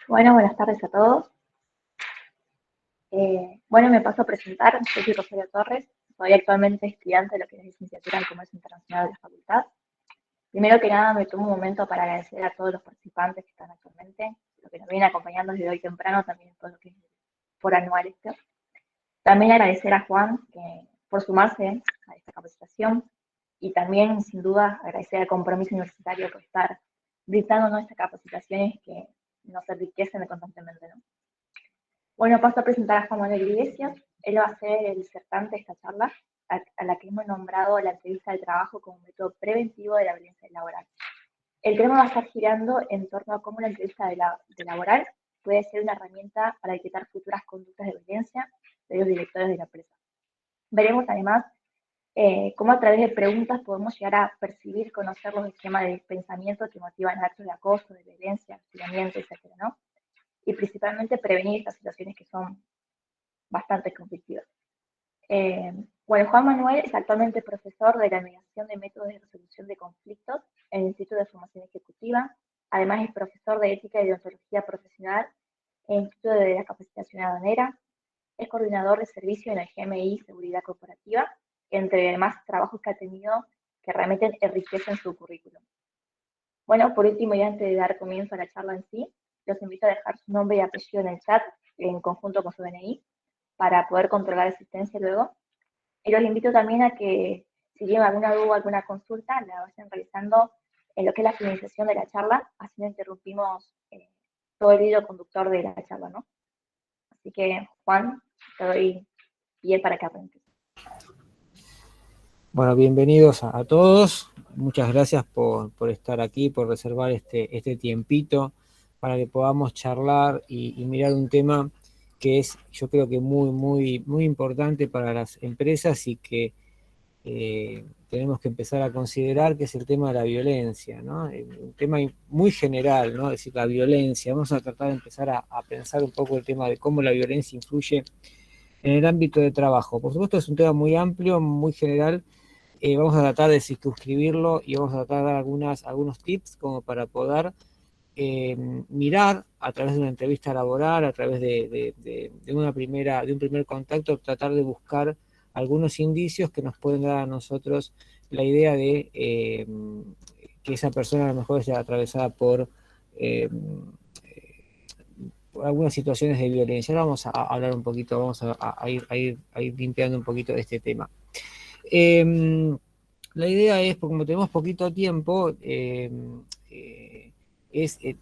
Bueno, buenas tardes a todos. Bueno, me paso a presentar. Soy Rosario Torres. Soy actualmente estudiante de lo que es licenciatura en Comercio Internacional de la Facultad. Primero que nada, me tomo un momento para agradecer a todos los participantes que están actualmente, los que nos vienen acompañando desde hoy temprano, también todo lo que es por anual esto. También agradecer a Juan por sumarse a esta capacitación y también, sin duda, agradecer al compromiso universitario por estar brindándonos estas capacitaciones que nos enriquecen constantemente, ¿no? Bueno, paso a presentar a Juan Manuel Iglesias. Él va a ser el disertante de esta charla, a la que hemos nombrado la entrevista de trabajo como método preventivo de la violencia laboral. El tema va a estar girando en torno a cómo la entrevista de laboral puede ser una herramienta para detectar futuras conductas de violencia de los directores de la empresa. Veremos además cómo a través de preguntas podemos llegar a percibir, conocer los esquemas de pensamiento que motivan actos de acoso, de violencia, hostigamiento, etcétera, ¿no? Y principalmente prevenir estas situaciones que son bastante conflictivas. Eh, bueno, Juan Manuel es actualmente profesor de la mediación de métodos de resolución de conflictos en el Instituto de Formación Ejecutiva. Además es profesor de ética y deontología profesional en el Instituto de la Capacitación Aduanera. Es coordinador de servicio en el GMI Seguridad Corporativa, entre demás trabajos que ha tenido que realmente enriquecen su currículum. Bueno, por último, y antes de dar comienzo a la charla en sí, los invito a dejar su nombre y apellido en el chat en conjunto con su DNI para poder controlar la asistencia luego. Y los invito también a que si tienen alguna duda o alguna consulta, la vayan realizando en lo que es la finalización de la charla, así no interrumpimos todo el hilo conductor de la charla, ¿no? Así que, Juan, te doy pie para que arranques. Bueno, bienvenidos a todos. Muchas gracias por estar aquí, por reservar este tiempito para que podamos charlar y mirar un tema que es, yo creo que muy importante para las empresas y que tenemos que empezar a considerar, que es el tema de la violencia, ¿no? Un tema muy general, ¿no? Es decir, la violencia. Vamos a tratar de empezar a pensar un poco el tema de cómo la violencia influye en el ámbito de trabajo. Por supuesto, es un tema muy amplio, muy general. Vamos a tratar de circunscribirlo y vamos a tratar de dar algunos tips como para poder mirar a través de una entrevista laboral, a través de un primer contacto, tratar de buscar algunos indicios que nos pueden dar a nosotros la idea de que esa persona a lo mejor esté atravesada por algunas situaciones de violencia. Ahora vamos a hablar un poquito, vamos a ir limpiando un poquito de este tema. La idea es, porque como tenemos poquito tiempo,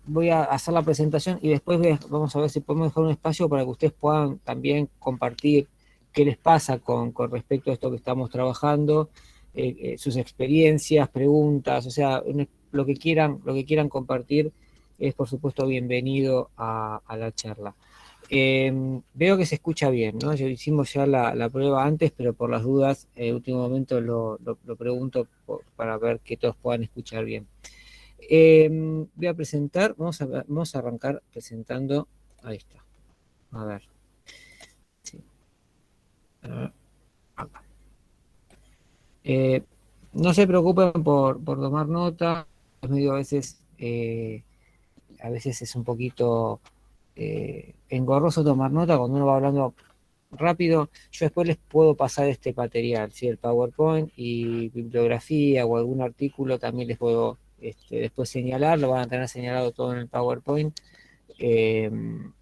voy a hacer la presentación y después vamos a ver si podemos dejar un espacio para que ustedes puedan también compartir qué les pasa con respecto a esto que estamos trabajando, sus experiencias, preguntas, o sea, lo que quieran compartir es por supuesto bienvenido a la charla. Veo que se escucha bien, ¿no? Ya hicimos ya la prueba antes, pero por las dudas, último momento lo pregunto para ver que todos puedan escuchar bien. Voy a presentar, vamos a arrancar presentando, ahí está, a ver. Sí. Acá. No se preocupen por tomar nota, medio a veces es un poquito engorroso tomar nota cuando uno va hablando rápido. Yo después les puedo pasar este material, ¿sí? El PowerPoint y bibliografía o algún artículo también les puedo después señalar, lo van a tener señalado todo en el PowerPoint,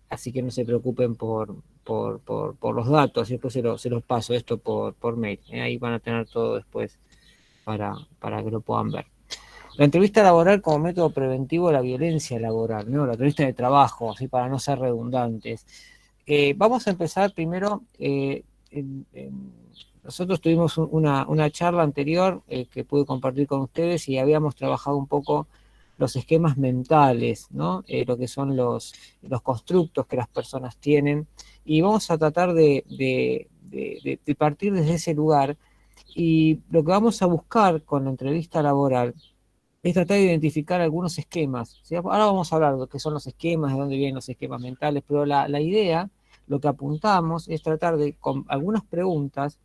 así que no se preocupen por los datos, después se los paso esto por mail, ahí van a tener todo después para que lo puedan ver. La entrevista laboral como método preventivo de la violencia laboral, ¿no? La entrevista de trabajo, ¿sí? Para no ser redundantes. Vamos a empezar primero. Nosotros tuvimos una charla anterior que pude compartir con ustedes y habíamos trabajado un poco los esquemas mentales, ¿no? Lo que son los constructos que las personas tienen. Y vamos a tratar de partir desde ese lugar. Y lo que vamos a buscar con la entrevista laboral es tratar de identificar algunos esquemas, ¿sí? Ahora vamos a hablar de lo que son los esquemas, de dónde vienen los esquemas mentales, pero la idea, lo que apuntamos, es tratar de, con algunas preguntas,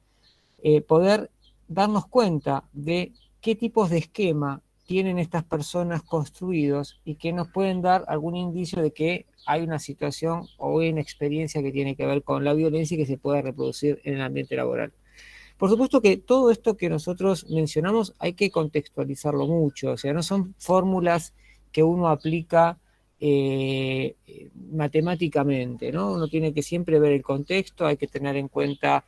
poder darnos cuenta de qué tipos de esquema tienen estas personas construidos y que nos pueden dar algún indicio de que hay una situación o una experiencia que tiene que ver con la violencia y que se pueda reproducir en el ambiente laboral. Por supuesto que todo esto que nosotros mencionamos hay que contextualizarlo mucho, o sea, no son fórmulas que uno aplica matemáticamente, ¿no? Uno tiene que siempre ver el contexto, hay que tener en cuenta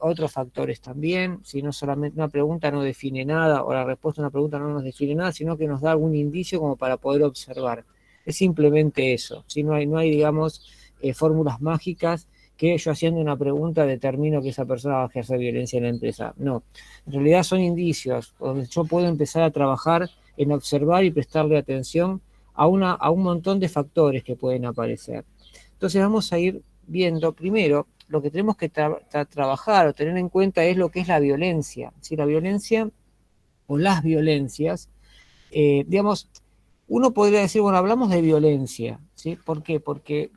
otros factores también, si no solamente una pregunta no define nada o la respuesta a una pregunta no nos define nada, sino que nos da algún indicio como para poder observar. Es simplemente eso, ¿sí? No hay digamos, fórmulas mágicas que yo haciendo una pregunta determino que esa persona va a ejercer violencia en la empresa. No, en realidad son indicios donde yo puedo empezar a trabajar en observar y prestarle atención a un montón de factores que pueden aparecer. Entonces vamos a ir viendo primero lo que tenemos que trabajar o tener en cuenta es lo que es la violencia. ¿Sí? La violencia o las violencias, digamos, uno podría decir, bueno, hablamos de violencia, ¿sí? ¿Por qué? Porque,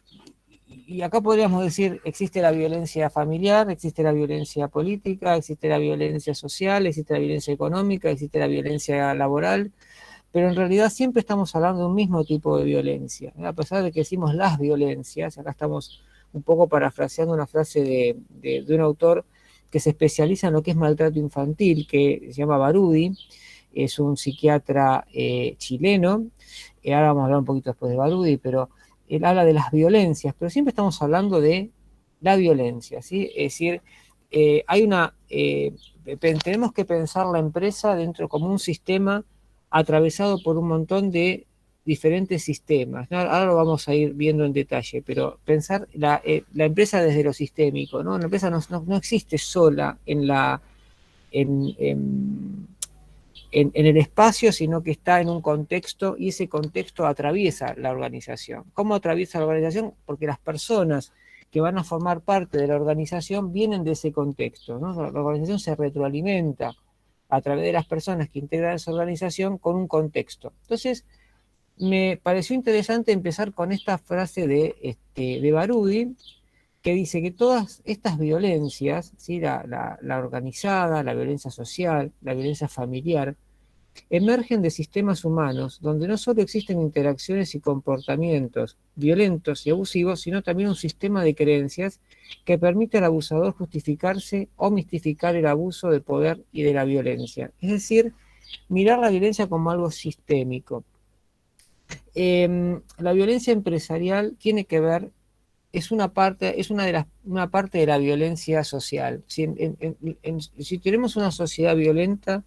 y acá podríamos decir, existe la violencia familiar, existe la violencia política, existe la violencia social, existe la violencia económica, existe la violencia laboral, pero en realidad siempre estamos hablando de un mismo tipo de violencia. A pesar de que decimos las violencias, acá estamos un poco parafraseando una frase de un autor que se especializa en lo que es maltrato infantil, que se llama Barudi, es un psiquiatra chileno, ahora vamos a hablar un poquito después de Barudi, pero él habla de las violencias, pero siempre estamos hablando de la violencia, ¿sí? Es decir, tenemos que pensar la empresa dentro como un sistema atravesado por un montón de diferentes sistemas, ¿no? Ahora lo vamos a ir viendo en detalle, pero pensar la empresa desde lo sistémico, ¿no? La empresa no existe sola en el espacio, sino que está en un contexto y ese contexto atraviesa la organización. ¿Cómo atraviesa la organización? Porque las personas que van a formar parte de la organización vienen de ese contexto, ¿no? La organización se retroalimenta a través de las personas que integran esa organización con un contexto. Entonces, me pareció interesante empezar con esta frase de Barudi, que dice que todas estas violencias, ¿sí? la organizada, la violencia social, la violencia familiar, emergen de sistemas humanos donde no solo existen interacciones y comportamientos violentos y abusivos, sino también un sistema de creencias que permite al abusador justificarse o mistificar el abuso de poder y de la violencia. Es decir, mirar la violencia como algo sistémico. La violencia empresarial tiene que ver, es una parte de la violencia social. Si tenemos una sociedad violenta,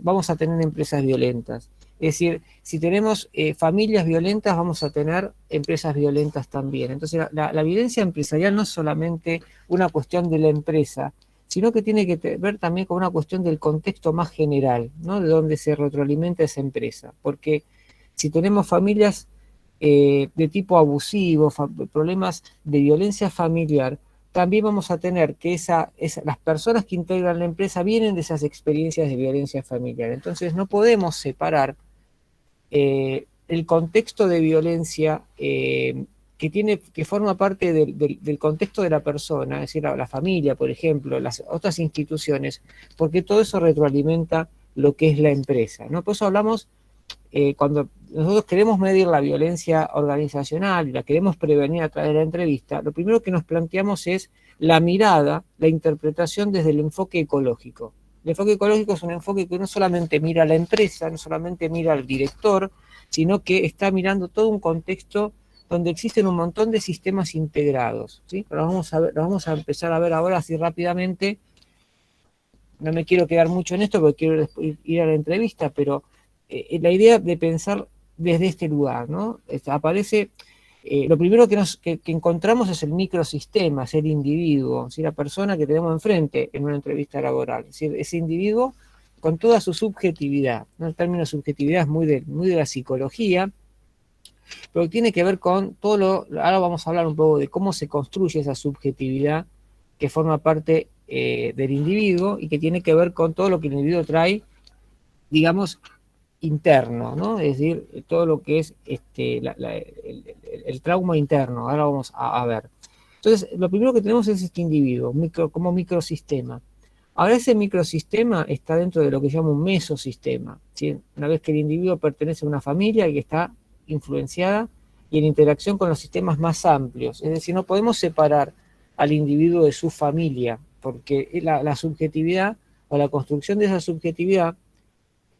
vamos a tener empresas violentas. Es decir, si tenemos familias violentas, vamos a tener empresas violentas también. Entonces, la violencia empresarial no es solamente una cuestión de la empresa, sino que tiene que ver también con una cuestión del contexto más general, ¿no? De donde se retroalimenta esa empresa. Porque si tenemos familias de tipo abusivo, problemas de violencia familiar, también vamos a tener que las personas que integran la empresa vienen de esas experiencias de violencia familiar. Entonces no podemos separar el contexto de violencia que forma parte del contexto de la persona, es decir, la familia, por ejemplo, las otras instituciones, porque todo eso retroalimenta lo que es la empresa, ¿no? Por eso hablamos, cuando nosotros queremos medir la violencia organizacional y la queremos prevenir a través de la entrevista, lo primero que nos planteamos es la mirada, la interpretación desde el enfoque ecológico. El enfoque ecológico es un enfoque que no solamente mira a la empresa, no solamente mira al director, sino que está mirando todo un contexto donde existen un montón de sistemas integrados, ¿sí? Lo vamos a empezar a ver ahora así rápidamente. No me quiero quedar mucho en esto porque quiero ir a la entrevista, pero la idea de pensar desde este lugar, ¿no? Aparece, lo primero que encontramos es el microsistema, es el individuo, ¿sí? La persona que tenemos enfrente en una entrevista laboral, es decir, ese individuo con toda su subjetividad, ¿no? El término subjetividad es muy de la psicología, pero tiene que ver con ahora vamos a hablar un poco de cómo se construye esa subjetividad que forma parte del individuo y que tiene que ver con todo lo que el individuo trae, digamos, interno, ¿no? Es decir, todo lo que es el trauma interno. Ahora vamos a ver. Entonces, lo primero que tenemos es este individuo, como microsistema. Ahora ese microsistema está dentro de lo que se llama un mesosistema, ¿sí? Una vez que el individuo pertenece a una familia y que está influenciada y en interacción con los sistemas más amplios. Es decir, no podemos separar al individuo de su familia, porque la subjetividad o la construcción de esa subjetividad,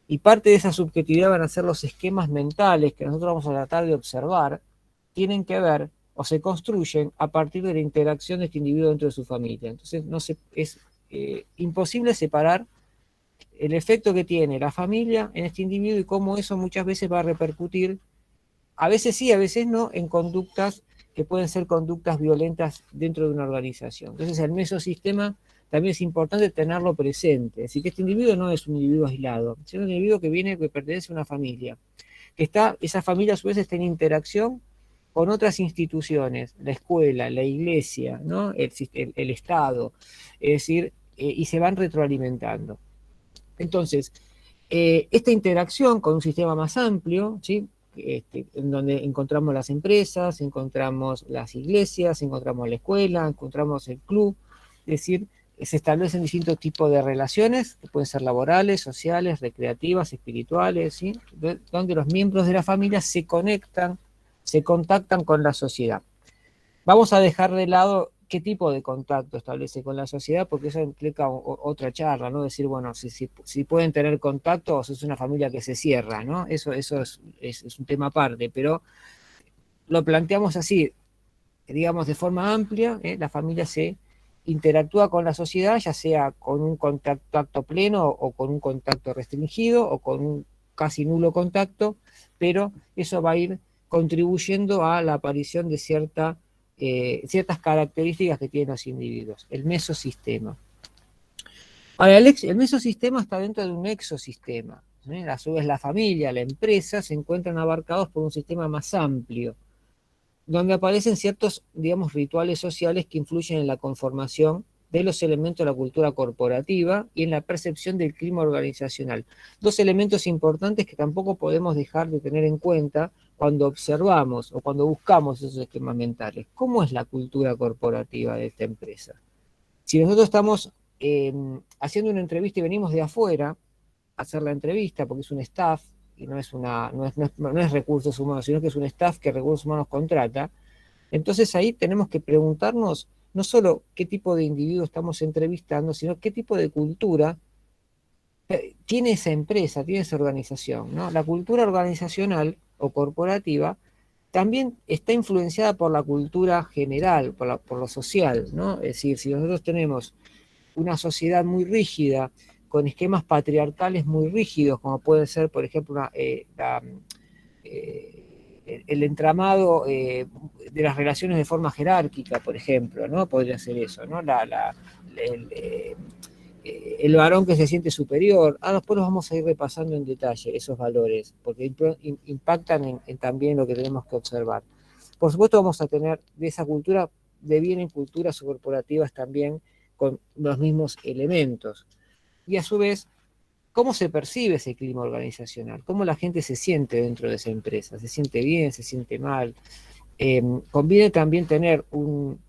y parte de esa subjetividad van a ser los esquemas mentales que nosotros vamos a tratar de observar, tienen que ver o se construyen a partir de la interacción de este individuo dentro de su familia. Entonces es imposible separar el efecto que tiene la familia en este individuo y cómo eso muchas veces va a repercutir, a veces sí, a veces no, en conductas que pueden ser conductas violentas dentro de una organización. Entonces el mesosistema también es importante tenerlo presente. Es decir, que este individuo no es un individuo aislado, sino un individuo que pertenece a una familia, esa familia a su vez está en interacción con otras instituciones, la escuela, la iglesia, ¿no? el Estado, es decir, y se van retroalimentando. Entonces, esta interacción con un sistema más amplio, ¿sí? En donde encontramos las empresas, encontramos las iglesias, encontramos la escuela, encontramos el club, es decir, se establecen distintos tipos de relaciones, que pueden ser laborales, sociales, recreativas, espirituales, ¿sí? Donde los miembros de la familia se conectan, se contactan con la sociedad. Vamos a dejar de lado qué tipo de contacto establece con la sociedad, porque eso implica otra charla, ¿no? Decir, bueno, si pueden tener contacto o si es una familia que se cierra, ¿no? Eso es un tema aparte, pero lo planteamos así, digamos, de forma amplia, la familia se interactúa con la sociedad, ya sea con un contacto pleno o con un contacto restringido o con un casi nulo contacto, pero eso va a ir contribuyendo a la aparición de ciertas características que tienen los individuos, el mesosistema. Ahora, el mesosistema está dentro de un exosistema. A su vez, la familia, la empresa, se encuentran abarcados por un sistema más amplio, donde aparecen ciertos, digamos, rituales sociales que influyen en la conformación de los elementos de la cultura corporativa y en la percepción del clima organizacional. Dos elementos importantes que tampoco podemos dejar de tener en cuenta cuando observamos o cuando buscamos esos esquemas mentales. ¿Cómo es la cultura corporativa de esta empresa? Si nosotros estamos haciendo una entrevista y venimos de afuera a hacer la entrevista, porque es un staff, y no es recursos humanos, sino que es un staff que recursos humanos contrata, entonces ahí tenemos que preguntarnos no solo qué tipo de individuo estamos entrevistando, sino qué tipo de cultura tiene esa empresa, tiene esa organización, ¿no? La cultura organizacional o corporativa también está influenciada por la cultura general, por lo social, ¿no? Es decir, si nosotros tenemos una sociedad muy rígida, con esquemas patriarcales muy rígidos, como puede ser, por ejemplo, el entramado de las relaciones de forma jerárquica, por ejemplo, ¿no? Podría ser eso, ¿no? El varón que se siente superior. Después los vamos a ir repasando en detalle, esos valores, porque impactan en también lo que tenemos que observar. Por supuesto vamos a tener de esa cultura, devienen culturas corporativas también con los mismos elementos. Y a su vez, ¿cómo se percibe ese clima organizacional? ¿Cómo la gente se siente dentro de esa empresa? ¿Se siente bien? ¿Se siente mal? Conviene también tener un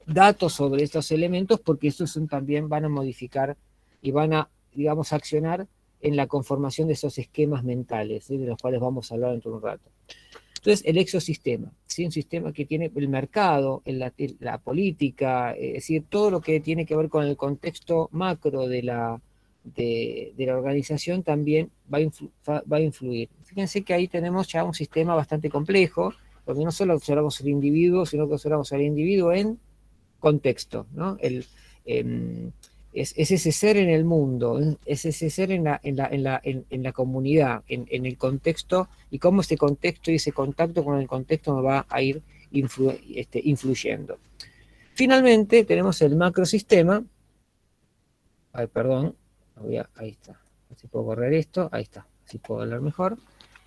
datos sobre estos elementos porque estos también van a modificar y van a, digamos, accionar en la conformación de esos esquemas mentales, ¿sí? De los cuales vamos a hablar dentro de un rato. Entonces, el exosistema, ¿sí? Un sistema que tiene el mercado, la política, es decir, todo lo que tiene que ver con el contexto macro de la organización también va a influir. Fíjense que ahí tenemos ya un sistema bastante complejo, porque no solo observamos el individuo, sino que observamos al individuo en contexto, ¿no? Es ese ser en el mundo, es ese ser en la comunidad, en el contexto, y cómo ese contexto y ese contacto con el contexto nos va a ir influyendo. Finalmente tenemos el macrosistema. Ay, perdón, ahí está. Si puedo correr esto, ahí está, si puedo hablar mejor.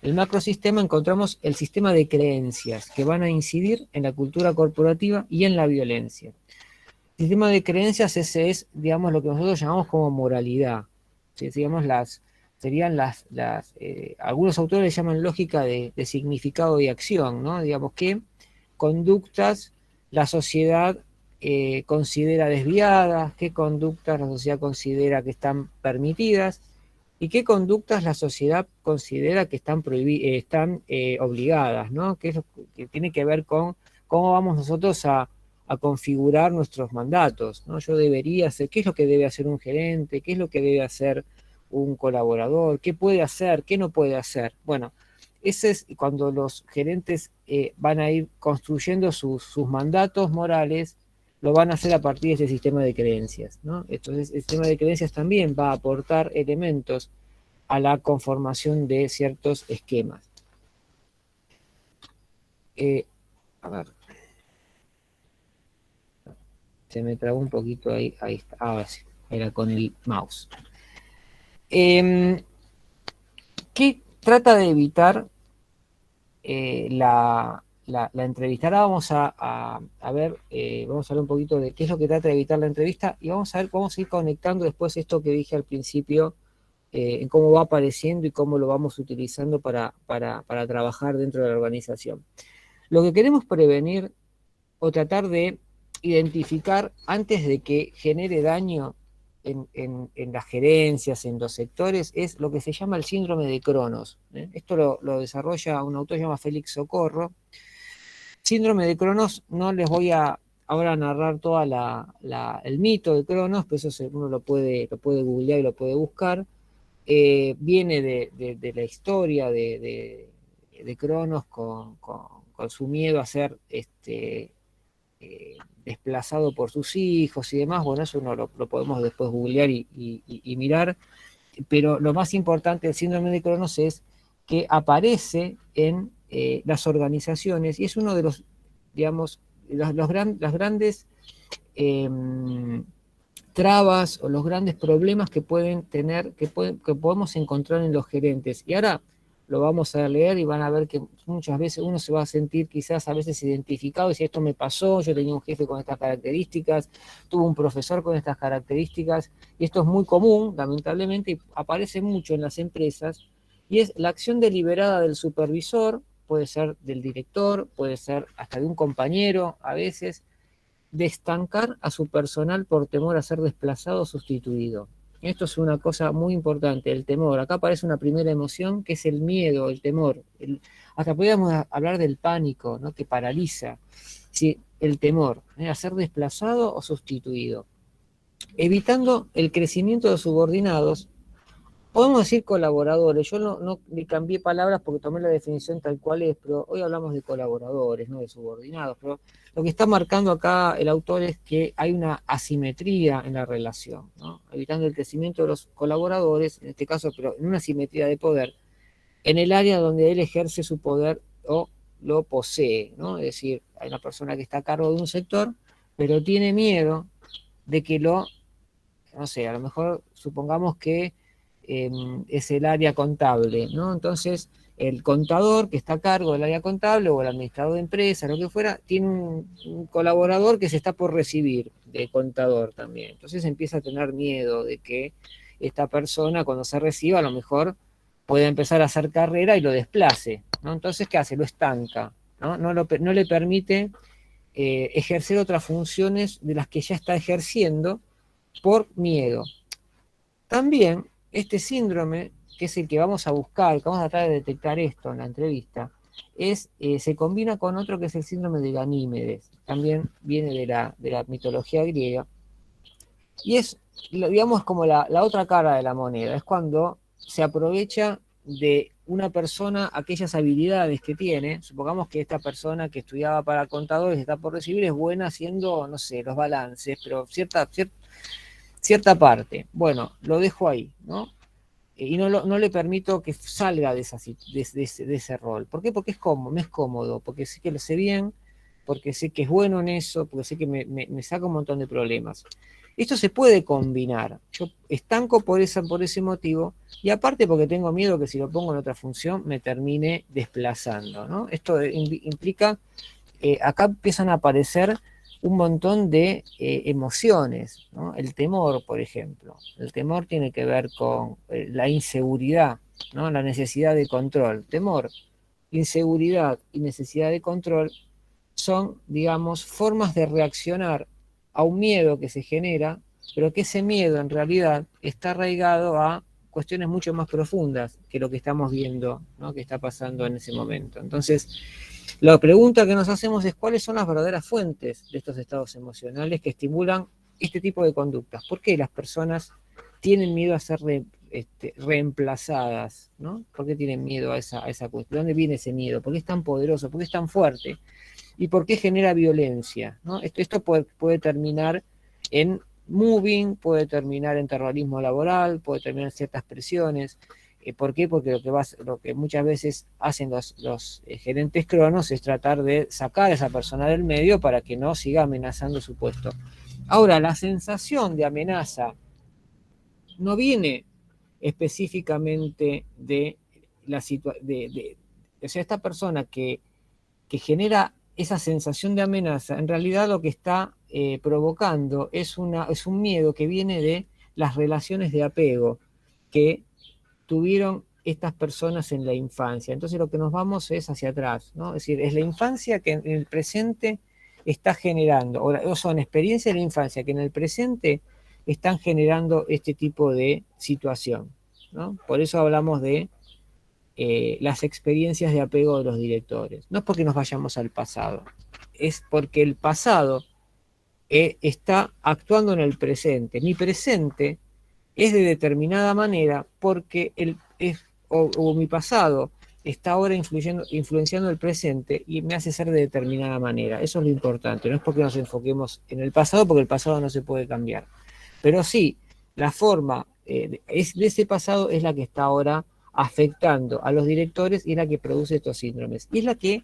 El macrosistema encontramos el sistema de creencias que van a incidir en la cultura corporativa y en la violencia. El sistema de creencias ese es, digamos, lo que nosotros llamamos como moralidad. ¿Sí? Digamos, serían algunos autores le llaman lógica de significado y acción, ¿no? Digamos, qué conductas la sociedad considera desviadas, qué conductas la sociedad considera que están permitidas y qué conductas la sociedad considera que están, obligadas, ¿no? Que es lo que tiene que ver con cómo vamos nosotros a configurar nuestros mandatos, ¿no? Yo debería hacer, ¿qué es lo que debe hacer un gerente? ¿Qué es lo que debe hacer un colaborador? ¿Qué puede hacer? ¿Qué no puede hacer? Bueno, ese es cuando los gerentes van a ir construyendo sus mandatos morales, lo van a hacer a partir de ese sistema de creencias, ¿no? Entonces, el sistema de creencias también va a aportar elementos a la conformación de ciertos esquemas. A ver. Se me trabó un poquito ahí está. Ahora sí, era con el mouse. ¿Qué trata de evitar la entrevista? Ahora vamos a ver, vamos a hablar un poquito de qué es lo que trata de evitar la entrevista y vamos a ver, vamos a ir conectando después esto que dije al principio, en cómo va apareciendo y cómo lo vamos utilizando para trabajar dentro de la organización. Lo que queremos prevenir o tratar de identificar antes de que genere daño en las gerencias, en los sectores, es lo que se llama el síndrome de Cronos. Esto lo desarrolla un autor llamado Félix Socorro. Síndrome de Cronos, no les voy a ahora narrar todo el mito de Cronos, pero eso uno lo puede googlear y lo puede buscar. Viene de la historia de Cronos con su miedo a ser desplazado por sus hijos y demás. Bueno, eso lo podemos después googlear y mirar, pero lo más importante del síndrome de Cronos es que aparece en las organizaciones y es uno de los, digamos, las grandes trabas o los grandes problemas que pueden tener, que podemos encontrar en los gerentes. Y ahora lo vamos a leer y van a ver que muchas veces uno se va a sentir quizás a veces identificado y si esto me pasó, yo tenía un jefe con estas características, tuve un profesor con estas características, y esto es muy común, lamentablemente, y aparece mucho en las empresas, y es la acción deliberada del supervisor, puede ser del director, puede ser hasta de un compañero a veces, de estancar a su personal por temor a ser desplazado o sustituido. Esto es una cosa muy importante, el temor. Acá aparece una primera emoción que es el miedo, el temor. Hasta podríamos hablar del pánico, ¿no? Que paraliza. Sí, el temor, a ser desplazado o sustituido. Evitando el crecimiento de los subordinados, podemos decir colaboradores. Yo no le cambié palabras porque tomé la definición tal cual es, pero hoy hablamos de colaboradores, no de subordinados. Pero lo que está marcando acá el autor es que hay una asimetría en la relación, ¿no? Evitando el crecimiento de los colaboradores, en este caso, pero en una asimetría de poder, en el área donde él ejerce su poder o lo posee, ¿no? Es decir, hay una persona que está a cargo de un sector, pero tiene miedo de que no sé, a lo mejor supongamos que es el área contable, ¿no? Entonces, el contador que está a cargo del área contable o el administrador de empresa, lo que fuera, tiene un colaborador que se está por recibir de contador también. Entonces empieza a tener miedo de que esta persona cuando se reciba a lo mejor pueda empezar a hacer carrera y lo desplace, ¿no? Entonces, ¿qué hace? Lo estanca, ¿no? No le permite ejercer otras funciones de las que ya está ejerciendo por miedo. También este síndrome, que es el que vamos a buscar, que vamos a tratar de detectar esto en la entrevista, se combina con otro que es el síndrome de Ganímedes, también viene de la mitología griega, y es, digamos, como la otra cara de la moneda, es cuando se aprovecha de una persona aquellas habilidades que tiene. Supongamos que esta persona que estudiaba para contadores está por recibir, es buena haciendo, no sé, los balances, pero cierta parte. Bueno, lo dejo ahí, ¿no? Y no le permito que salga de ese rol. ¿Por qué? Porque me es cómodo, porque sé que lo sé bien, porque sé que es bueno en eso, porque sé que me saca un montón de problemas. Esto se puede combinar. Yo estanco por ese motivo y aparte porque tengo miedo que si lo pongo en otra función me termine desplazando, ¿no? Esto implica, acá empiezan a aparecer un montón de emociones, ¿no? El temor, por ejemplo. El temor tiene que ver con la inseguridad, ¿no? La necesidad de control. Temor, inseguridad y necesidad de control son, digamos, formas de reaccionar a un miedo que se genera, pero que ese miedo en realidad está arraigado a cuestiones mucho más profundas que lo que estamos viendo, ¿no? Que está pasando en ese momento. Entonces, la pregunta que nos hacemos es cuáles son las verdaderas fuentes de estos estados emocionales que estimulan este tipo de conductas. ¿Por qué las personas tienen miedo a ser reemplazadas? ¿No? ¿Por qué tienen miedo a esa cuestión? ¿De dónde viene ese miedo? ¿Por qué es tan poderoso? ¿Por qué es tan fuerte? ¿Y por qué genera violencia? ¿No? Esto puede terminar en moving, puede terminar en terrorismo laboral, puede terminar en ciertas presiones. ¿Por qué? Porque lo que muchas veces hacen los gerentes cronos es tratar de sacar a esa persona del medio para que no siga amenazando su puesto. Ahora, la sensación de amenaza no viene específicamente de la situación, o sea, esta persona que genera esa sensación de amenaza, en realidad lo que está provocando es un miedo que viene de las relaciones de apego que tuvieron estas personas en la infancia. Entonces lo que nos vamos es hacia atrás, ¿no? Es decir, es la infancia que en el presente está generando, o son experiencias de la infancia que en el presente están generando este tipo de situación, ¿no? Por eso hablamos de las experiencias de apego de los directores. No es porque nos vayamos al pasado, es porque el pasado está actuando en el presente. Mi presente es de determinada manera porque o mi pasado está ahora influenciando el presente y me hace ser de determinada manera. Eso es lo importante. No es porque nos enfoquemos en el pasado, porque el pasado no se puede cambiar. Pero sí, la forma de ese pasado es la que está ahora afectando a los directores y es la que produce estos síndromes. Y es la que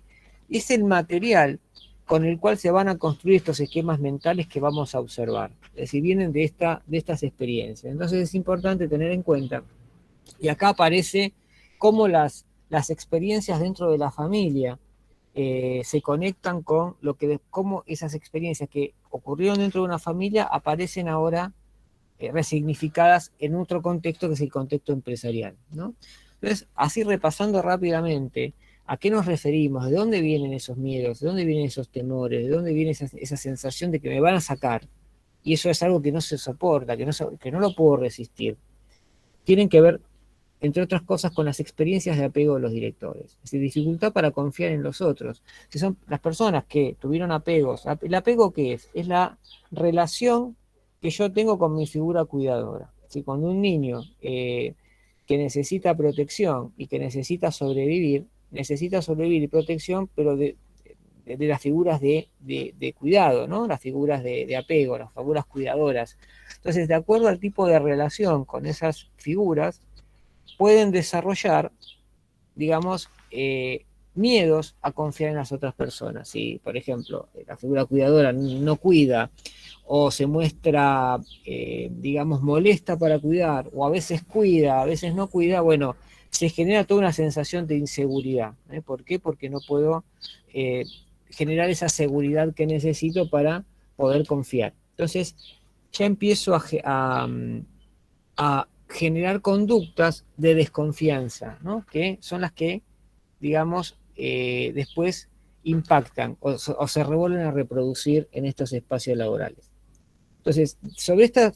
es el material con el cual se van a construir estos esquemas mentales que vamos a observar. Es decir, vienen de estas experiencias. Entonces es importante tener en cuenta, y acá aparece cómo las experiencias dentro de la familia se conectan con cómo esas experiencias que ocurrieron dentro de una familia aparecen ahora resignificadas en otro contexto que es el contexto empresarial, ¿no? Entonces, así repasando rápidamente, ¿a qué nos referimos? ¿De dónde vienen esos miedos? ¿De dónde vienen esos temores? ¿De dónde viene esa sensación de que me van a sacar? Y eso es algo que no se soporta, que no lo puedo resistir. Tienen que ver, entre otras cosas, con las experiencias de apego de los directores. Es decir, dificultad para confiar en los otros. Si son las personas que tuvieron apegos, ¿el apego qué es? Es la relación que yo tengo con mi figura cuidadora. Si cuando un niño que necesita protección y que necesita sobrevivir y protección, pero de las figuras de cuidado, ¿no? Las figuras de apego, las figuras cuidadoras. Entonces, de acuerdo al tipo de relación con esas figuras, pueden desarrollar, digamos, miedos a confiar en las otras personas. Si, por ejemplo, la figura cuidadora no cuida o se muestra, digamos, molesta para cuidar, o a veces cuida, a veces no cuida, bueno, se genera toda una sensación de inseguridad. ¿Por qué? Porque no puedo generar esa seguridad que necesito para poder confiar. Entonces, ya empiezo a generar conductas de desconfianza, ¿no? Que son las que, digamos, después impactan o se revuelven a reproducir en estos espacios laborales. Entonces, sobre esta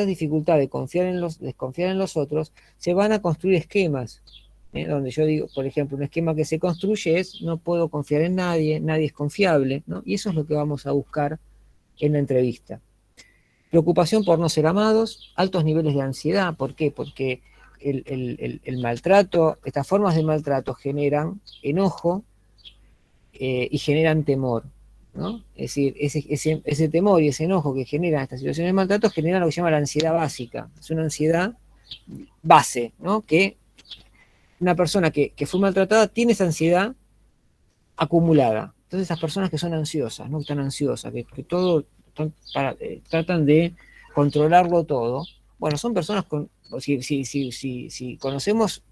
dificultad de desconfiar en los otros, se van a construir esquemas, donde yo digo, por ejemplo, un esquema que se construye es no puedo confiar en nadie, nadie es confiable, ¿no? Y eso es lo que vamos a buscar en la entrevista. Preocupación por no ser amados, altos niveles de ansiedad. ¿Por qué? Porque el maltrato, estas formas de maltrato generan enojo y generan temor, ¿no? Es decir, ese temor y ese enojo que generan estas situaciones de maltrato generan lo que se llama la ansiedad básica. Es una ansiedad base, ¿no? Que una persona que fue maltratada tiene esa ansiedad acumulada. Entonces esas personas que son ansiosas, ¿no? Que están ansiosas, que todo tratan de controlarlo todo, bueno, son personas si conocemos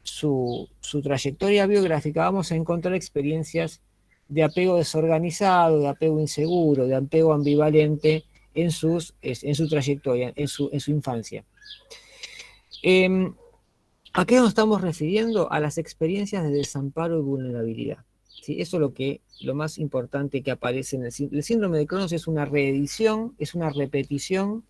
su trayectoria biográfica, vamos a encontrar experiencias de apego desorganizado, de apego inseguro, de apego ambivalente en su trayectoria, en su infancia. ¿A qué nos estamos refiriendo? A las experiencias de desamparo y vulnerabilidad. ¿sí? Eso es lo más importante que aparece en el síndrome de Crohn. Es una reedición, es una repetición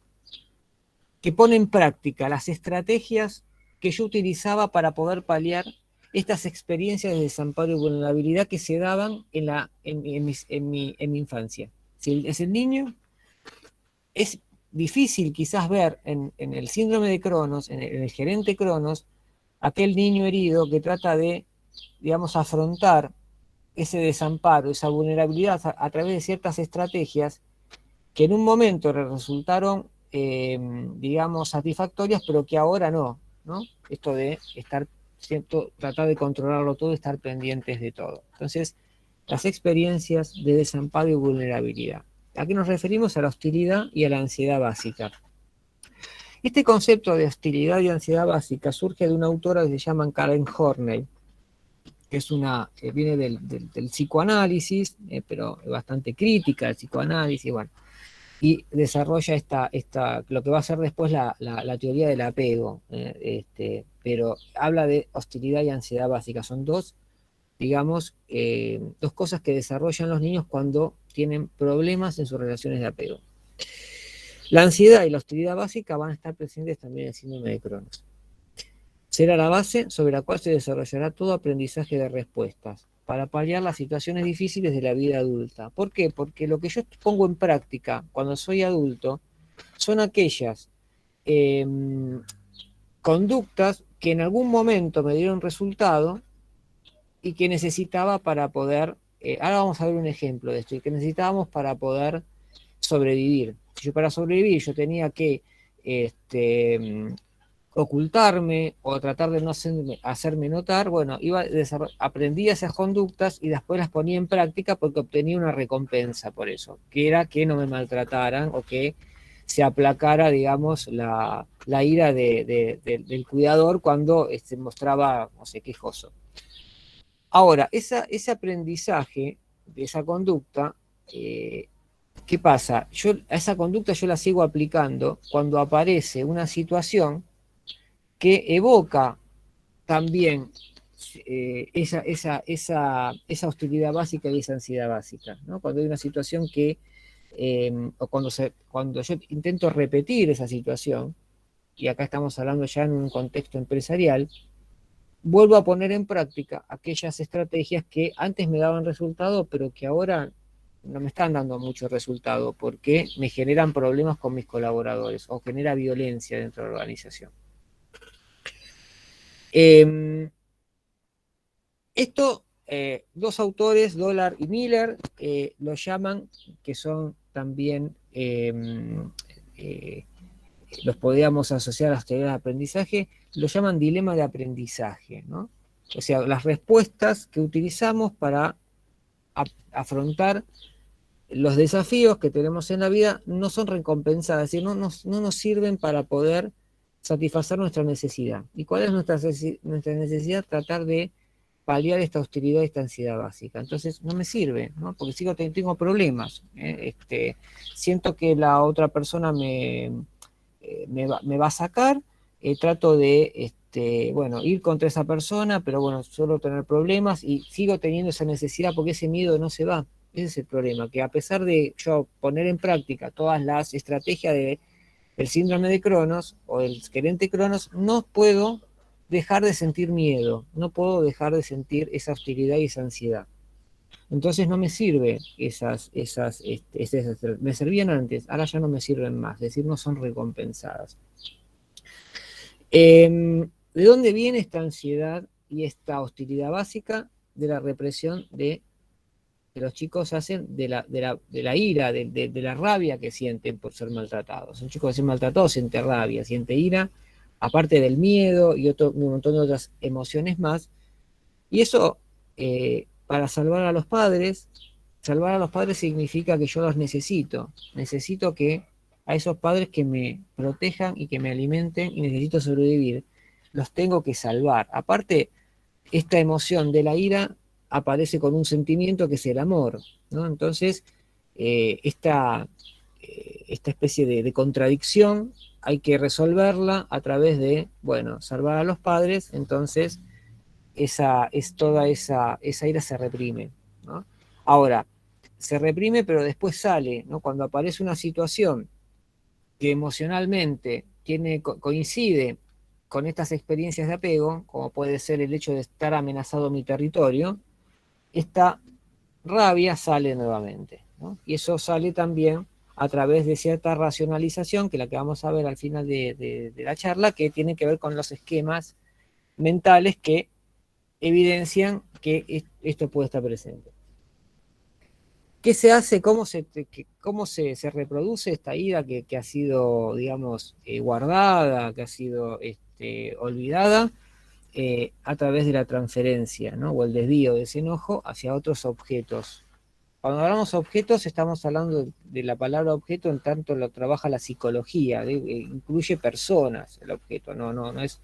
que pone en práctica las estrategias que yo utilizaba para poder paliar estas experiencias de desamparo y vulnerabilidad que se daban en mi infancia. Si es el niño, es difícil quizás ver en el síndrome de Cronos, en el gerente Cronos, aquel niño herido que trata de, digamos, afrontar ese desamparo, esa vulnerabilidad a través de ciertas estrategias que en un momento le resultaron, digamos, satisfactorias, pero que ahora no, ¿no? Esto de tratar de controlarlo todo, estar pendientes de todo. Entonces, las experiencias de desamparo y vulnerabilidad. ¿A qué nos referimos? A la hostilidad y a la ansiedad básica. Este concepto de hostilidad y ansiedad básica surge de una autora que se llama Karen Horney, que es viene del psicoanálisis, pero bastante crítica del psicoanálisis, bueno, y desarrolla lo que va a ser después la teoría del apego, pero habla de hostilidad y ansiedad básica. Son dos, digamos, dos cosas que desarrollan los niños cuando tienen problemas en sus relaciones de apego. La ansiedad y la hostilidad básica van a estar presentes también en el síndrome de Cronos. Será la base sobre la cual se desarrollará todo aprendizaje de respuestas para paliar las situaciones difíciles de la vida adulta. ¿Por qué? Porque lo que yo pongo en práctica cuando soy adulto son aquellas conductas que en algún momento me dieron resultado y que necesitaba para poder, ahora vamos a ver un ejemplo de esto, y que necesitábamos para poder sobrevivir. Si yo para sobrevivir yo tenía que ocultarme o tratar de no hacerme notar, bueno, aprendía esas conductas y después las ponía en práctica porque obtenía una recompensa por eso, que era que no me maltrataran o que se aplacara, digamos, la ira del cuidador cuando se mostraba, no sé, quejoso. Ahora, ese aprendizaje de esa conducta, ¿qué pasa? A esa conducta yo la sigo aplicando cuando aparece una situación que evoca también esa hostilidad básica y esa ansiedad básica, ¿no? Cuando hay una situación o cuando yo intento repetir esa situación, y acá estamos hablando ya en un contexto empresarial, vuelvo a poner en práctica aquellas estrategias que antes me daban resultado, pero que ahora no me están dando mucho resultado porque me generan problemas con mis colaboradores o genera violencia dentro de la organización. Esto, dos autores, Dollar y Miller, lo llaman, que son también, los podríamos asociar a las teorías de aprendizaje, lo llaman dilema de aprendizaje, ¿no? O sea, las respuestas que utilizamos para afrontar los desafíos que tenemos en la vida no son recompensadas, es decir, no nos sirven para poder satisfacer nuestra necesidad. ¿Y cuál es nuestra necesidad? Tratar de paliar esta hostilidad y esta ansiedad básica. Entonces no me sirve, ¿no? Porque tengo problemas. Siento que la otra persona me va a sacar, trato de ir contra esa persona, pero bueno, suelo tener problemas y sigo teniendo esa necesidad porque ese miedo no se va. Ese es el problema, que a pesar de yo poner en práctica todas las estrategias del síndrome de Cronos o del gerente Cronos, no puedo dejar de sentir miedo, no puedo dejar de sentir esa hostilidad y esa ansiedad. Entonces no me sirve esas me servían antes, ahora ya no me sirven más, es decir, no son recompensadas. ¿De dónde viene esta ansiedad y esta hostilidad básica? De la represión que los chicos hacen de la ira, de la rabia que sienten por ser maltratados. Un chico que es maltratado siente rabia, siente ira, aparte del miedo y un montón de otras emociones más. Y eso, para salvar a los padres significa que yo los necesito que a esos padres que me protejan y que me alimenten y necesito sobrevivir, los tengo que salvar. Aparte, esta emoción de la ira aparece con un sentimiento que es el amor, ¿no? Entonces, esta especie de contradicción hay que resolverla a través de, bueno, salvar a los padres, entonces toda esa ira se reprime. Ahora, se reprime, pero después sale, ¿no? Cuando aparece una situación que emocionalmente coincide con estas experiencias de apego, como puede ser el hecho de estar amenazado mi territorio, esta rabia sale nuevamente, ¿no? Y eso sale también a través de cierta racionalización, que es la que vamos a ver al final de la charla, que tiene que ver con los esquemas mentales que evidencian que esto puede estar presente. ¿Qué se hace? ¿Cómo se reproduce esta ira que ha sido, digamos, guardada, que ha sido olvidada? A través de la transferencia, ¿no? O el desvío de ese enojo hacia otros objetos. Cuando hablamos de objetos, estamos hablando de la palabra objeto en tanto lo trabaja la psicología, incluye personas el objeto, no es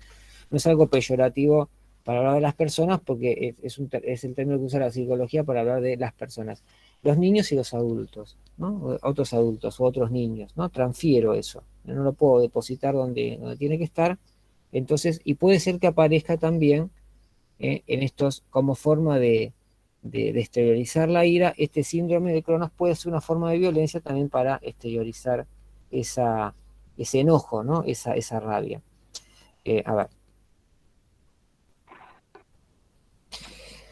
algo peyorativo para hablar de las personas, porque es el término que usa la psicología para hablar de las personas. Los niños y los adultos, ¿no? Otros adultos o otros niños, ¿no? Transfiero eso, no lo puedo depositar donde tiene que estar, entonces, y puede ser que aparezca también en estos como forma de exteriorizar la ira. Este síndrome de Cronos puede ser una forma de violencia también para exteriorizar ese enojo, ¿no? Esa rabia. A ver.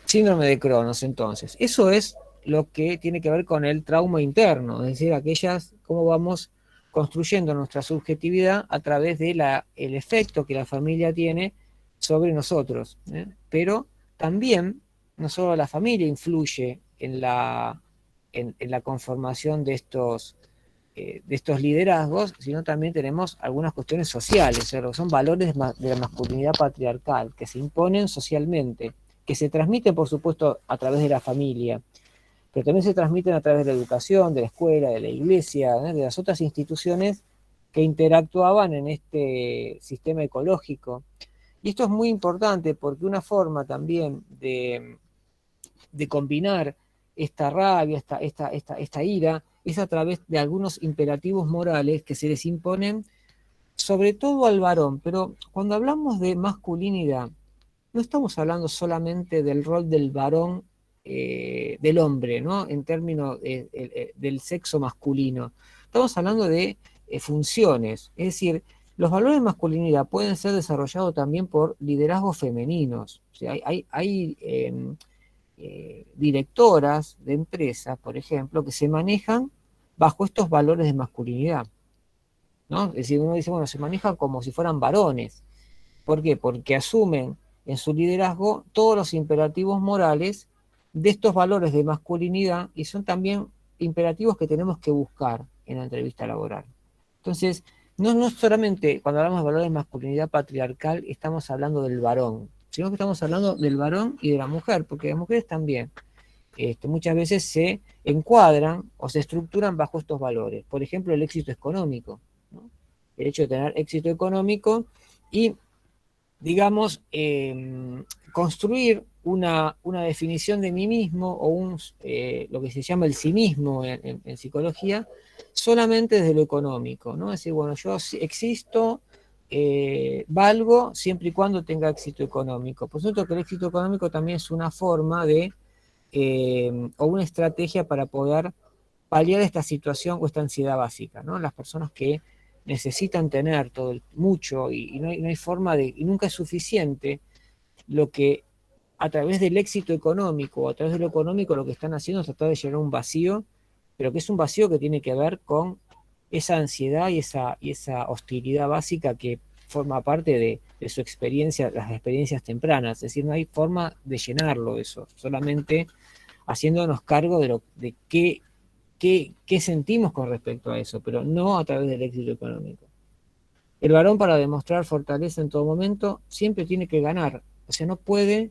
Síndrome de Cronos, entonces. Eso es lo que tiene que ver con el trauma interno, es decir, cómo vamos construyendo nuestra subjetividad a través de el efecto que la familia tiene sobre nosotros. Pero también, no solo la familia influye en la conformación de estos liderazgos, sino también tenemos algunas cuestiones sociales, o sea, lo que son valores de la masculinidad patriarcal que se imponen socialmente, que se transmiten, por supuesto, a través de la familia, pero también se transmiten a través de la educación, de la escuela, de la iglesia, de las otras instituciones que interactuaban en este sistema ecológico. Y esto es muy importante porque una forma también de combinar esta rabia, esta ira, es a través de algunos imperativos morales que se les imponen sobre todo al varón. Pero cuando hablamos de masculinidad, no estamos hablando solamente del rol del varón, del hombre, ¿no? En términos del sexo masculino. Estamos hablando de funciones, es decir, los valores de masculinidad pueden ser desarrollados también por liderazgos femeninos. O sea, hay directoras de empresas, por ejemplo, que se manejan bajo estos valores de masculinidad, ¿no? Es decir, uno dice, bueno, se manejan como si fueran varones. ¿Por qué? Porque asumen en su liderazgo todos los imperativos morales de estos valores de masculinidad y son también imperativos que tenemos que buscar en la entrevista laboral. Entonces, no solamente cuando hablamos de valores de masculinidad patriarcal estamos hablando del varón, sino que estamos hablando del varón y de la mujer, porque las mujeres también muchas veces se encuadran o se estructuran bajo estos valores. Por ejemplo, el éxito económico, ¿no? El hecho de tener éxito económico y, digamos, construir una definición de mí mismo o lo que se llama el sí mismo en psicología, solamente desde lo económico, ¿no? Es decir, bueno, yo existo, valgo siempre y cuando tenga éxito económico. Por supuesto que el éxito económico también es una forma o una estrategia para poder paliar esta situación o esta ansiedad básica, ¿no? Las personas que necesitan tener mucho y no hay forma y nunca es suficiente lo que a través del éxito económico o a través de lo económico lo que están haciendo es tratar de llenar un vacío, pero que es un vacío que tiene que ver con esa ansiedad y esa hostilidad básica que forma parte de su experiencia, las experiencias tempranas. Es decir, no hay forma de llenarlo eso, solamente haciéndonos cargo de qué sentimos con respecto a eso, pero no a través del éxito económico. El varón, para demostrar fortaleza en todo momento, siempre tiene que ganar, o sea, no puede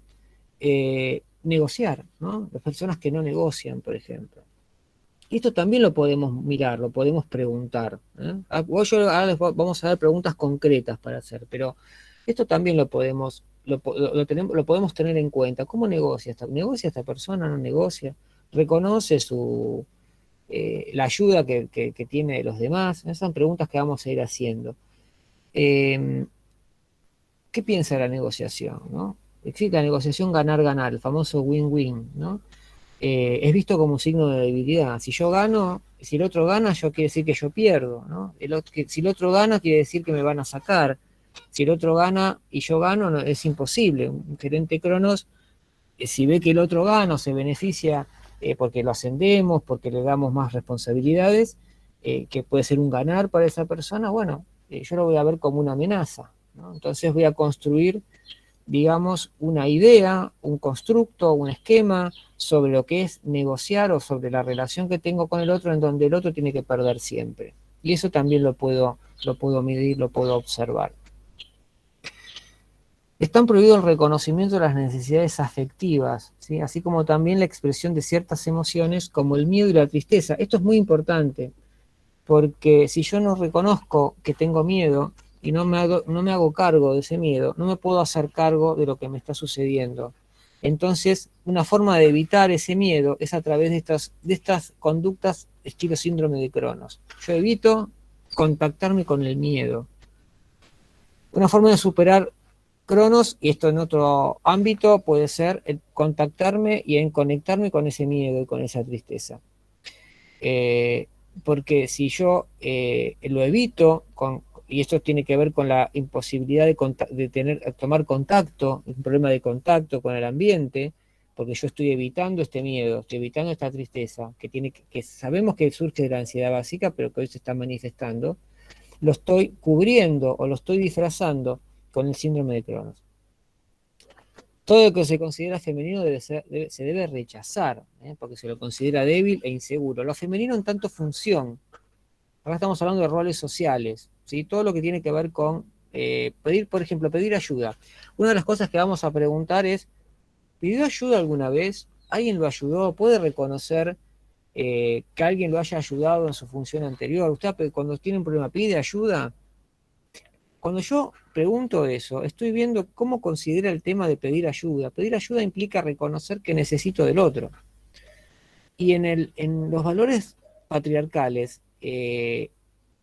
negociar, ¿no? Las personas que no negocian, por ejemplo. Y esto también lo podemos mirar, lo podemos preguntar. Ahora vamos a dar preguntas concretas para hacer, pero esto también lo podemos tener en cuenta. ¿Cómo negocia esta persona? ¿No negocia? ¿Reconoce la ayuda que tiene de los demás? Esas son preguntas que vamos a ir haciendo. ¿Qué piensa de la negociación, ¿no? Existe la negociación ganar-ganar, el famoso win-win, ¿no? es visto como un signo de debilidad. Si yo gano, si el otro gana, yo quiere decir que yo pierdo, ¿no? Si el otro gana, quiere decir que me van a sacar. Si el otro gana y yo gano, no, es imposible. Un gerente Cronos, si ve que el otro gana o se beneficia porque lo ascendemos, porque le damos más responsabilidades, que puede ser un ganar para esa persona, bueno, yo lo voy a ver como una amenaza, ¿no? Entonces voy a construir, digamos, una idea, un constructo, un esquema sobre lo que es negociar o sobre la relación que tengo con el otro, en donde el otro tiene que perder siempre. Y eso también lo puedo medir, lo puedo observar. Está prohibido el reconocimiento de las necesidades afectivas, ¿sí? Así como también la expresión de ciertas emociones como el miedo y la tristeza. Esto es muy importante, porque si yo no reconozco que tengo miedo y no me hago cargo de ese miedo, no me puedo hacer cargo de lo que me está sucediendo. Entonces, una forma de evitar ese miedo es a través de estas conductas estilo síndrome de Cronos. Yo evito contactarme con el miedo. Una forma de superar Cronos, y esto en otro ámbito, puede ser el contactarme y en conectarme con ese miedo y con esa tristeza. Porque si yo lo evito, y esto tiene que ver con la imposibilidad de tomar contacto, un problema de contacto con el ambiente, porque yo estoy evitando este miedo, estoy evitando esta tristeza, que sabemos que surge de la ansiedad básica, pero que hoy se está manifestando, lo estoy cubriendo o lo estoy disfrazando con el síndrome de Cronos. Todo lo que se considera femenino se debe rechazar, porque se lo considera débil e inseguro. Lo femenino en tanto función. Acá estamos hablando de roles sociales, ¿sí? Todo lo que tiene que ver con pedir, por ejemplo, pedir ayuda. Una de las cosas que vamos a preguntar es, ¿pidió ayuda alguna vez? ¿Alguien lo ayudó? ¿Puede reconocer que alguien lo haya ayudado en su función anterior? ¿Usted cuando tiene un problema pide ayuda? Cuando yo pregunto eso, estoy viendo cómo considera el tema de pedir ayuda. Pedir ayuda implica reconocer que necesito del otro. Y en los valores patriarcales,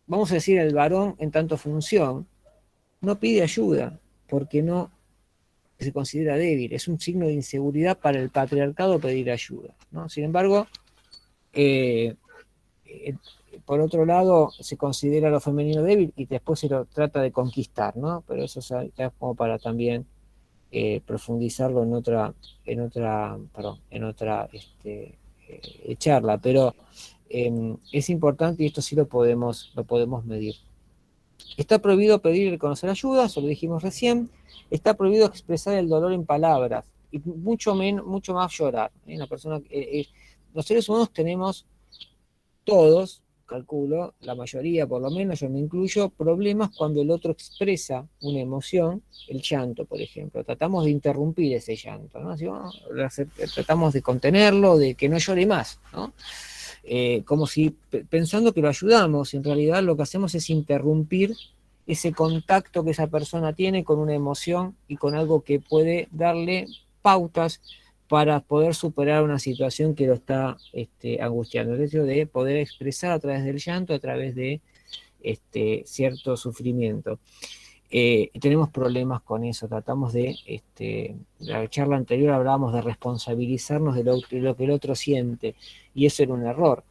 vamos a decir, el varón en tanto función, no pide ayuda porque no se considera débil. Es un signo de inseguridad para el patriarcado pedir ayuda, ¿no? Sin embargo, eh, por otro lado, se considera lo femenino débil y después se lo trata de conquistar, ¿no? Pero eso ya es como para también profundizarlo en otra charla. Pero es importante y esto sí lo podemos medir. Está prohibido pedir y reconocer ayuda, eso lo dijimos recién. Está prohibido expresar el dolor en palabras y mucho más llorar. Los seres humanos tenemos todos, calculo, la mayoría por lo menos, yo me incluyo, problemas cuando el otro expresa una emoción, el llanto, por ejemplo. Tratamos de interrumpir ese llanto, ¿no? Tratamos de contenerlo, de que no llore más, ¿no? Como si pensando que lo ayudamos, en realidad lo que hacemos es interrumpir ese contacto que esa persona tiene con una emoción y con algo que puede darle pautas para poder superar una situación que lo está angustiando. El hecho de poder expresar a través del llanto, a través de cierto sufrimiento. Tenemos problemas con eso, tratamos la charla anterior hablábamos de responsabilizarnos de lo que el otro siente, y eso era un error.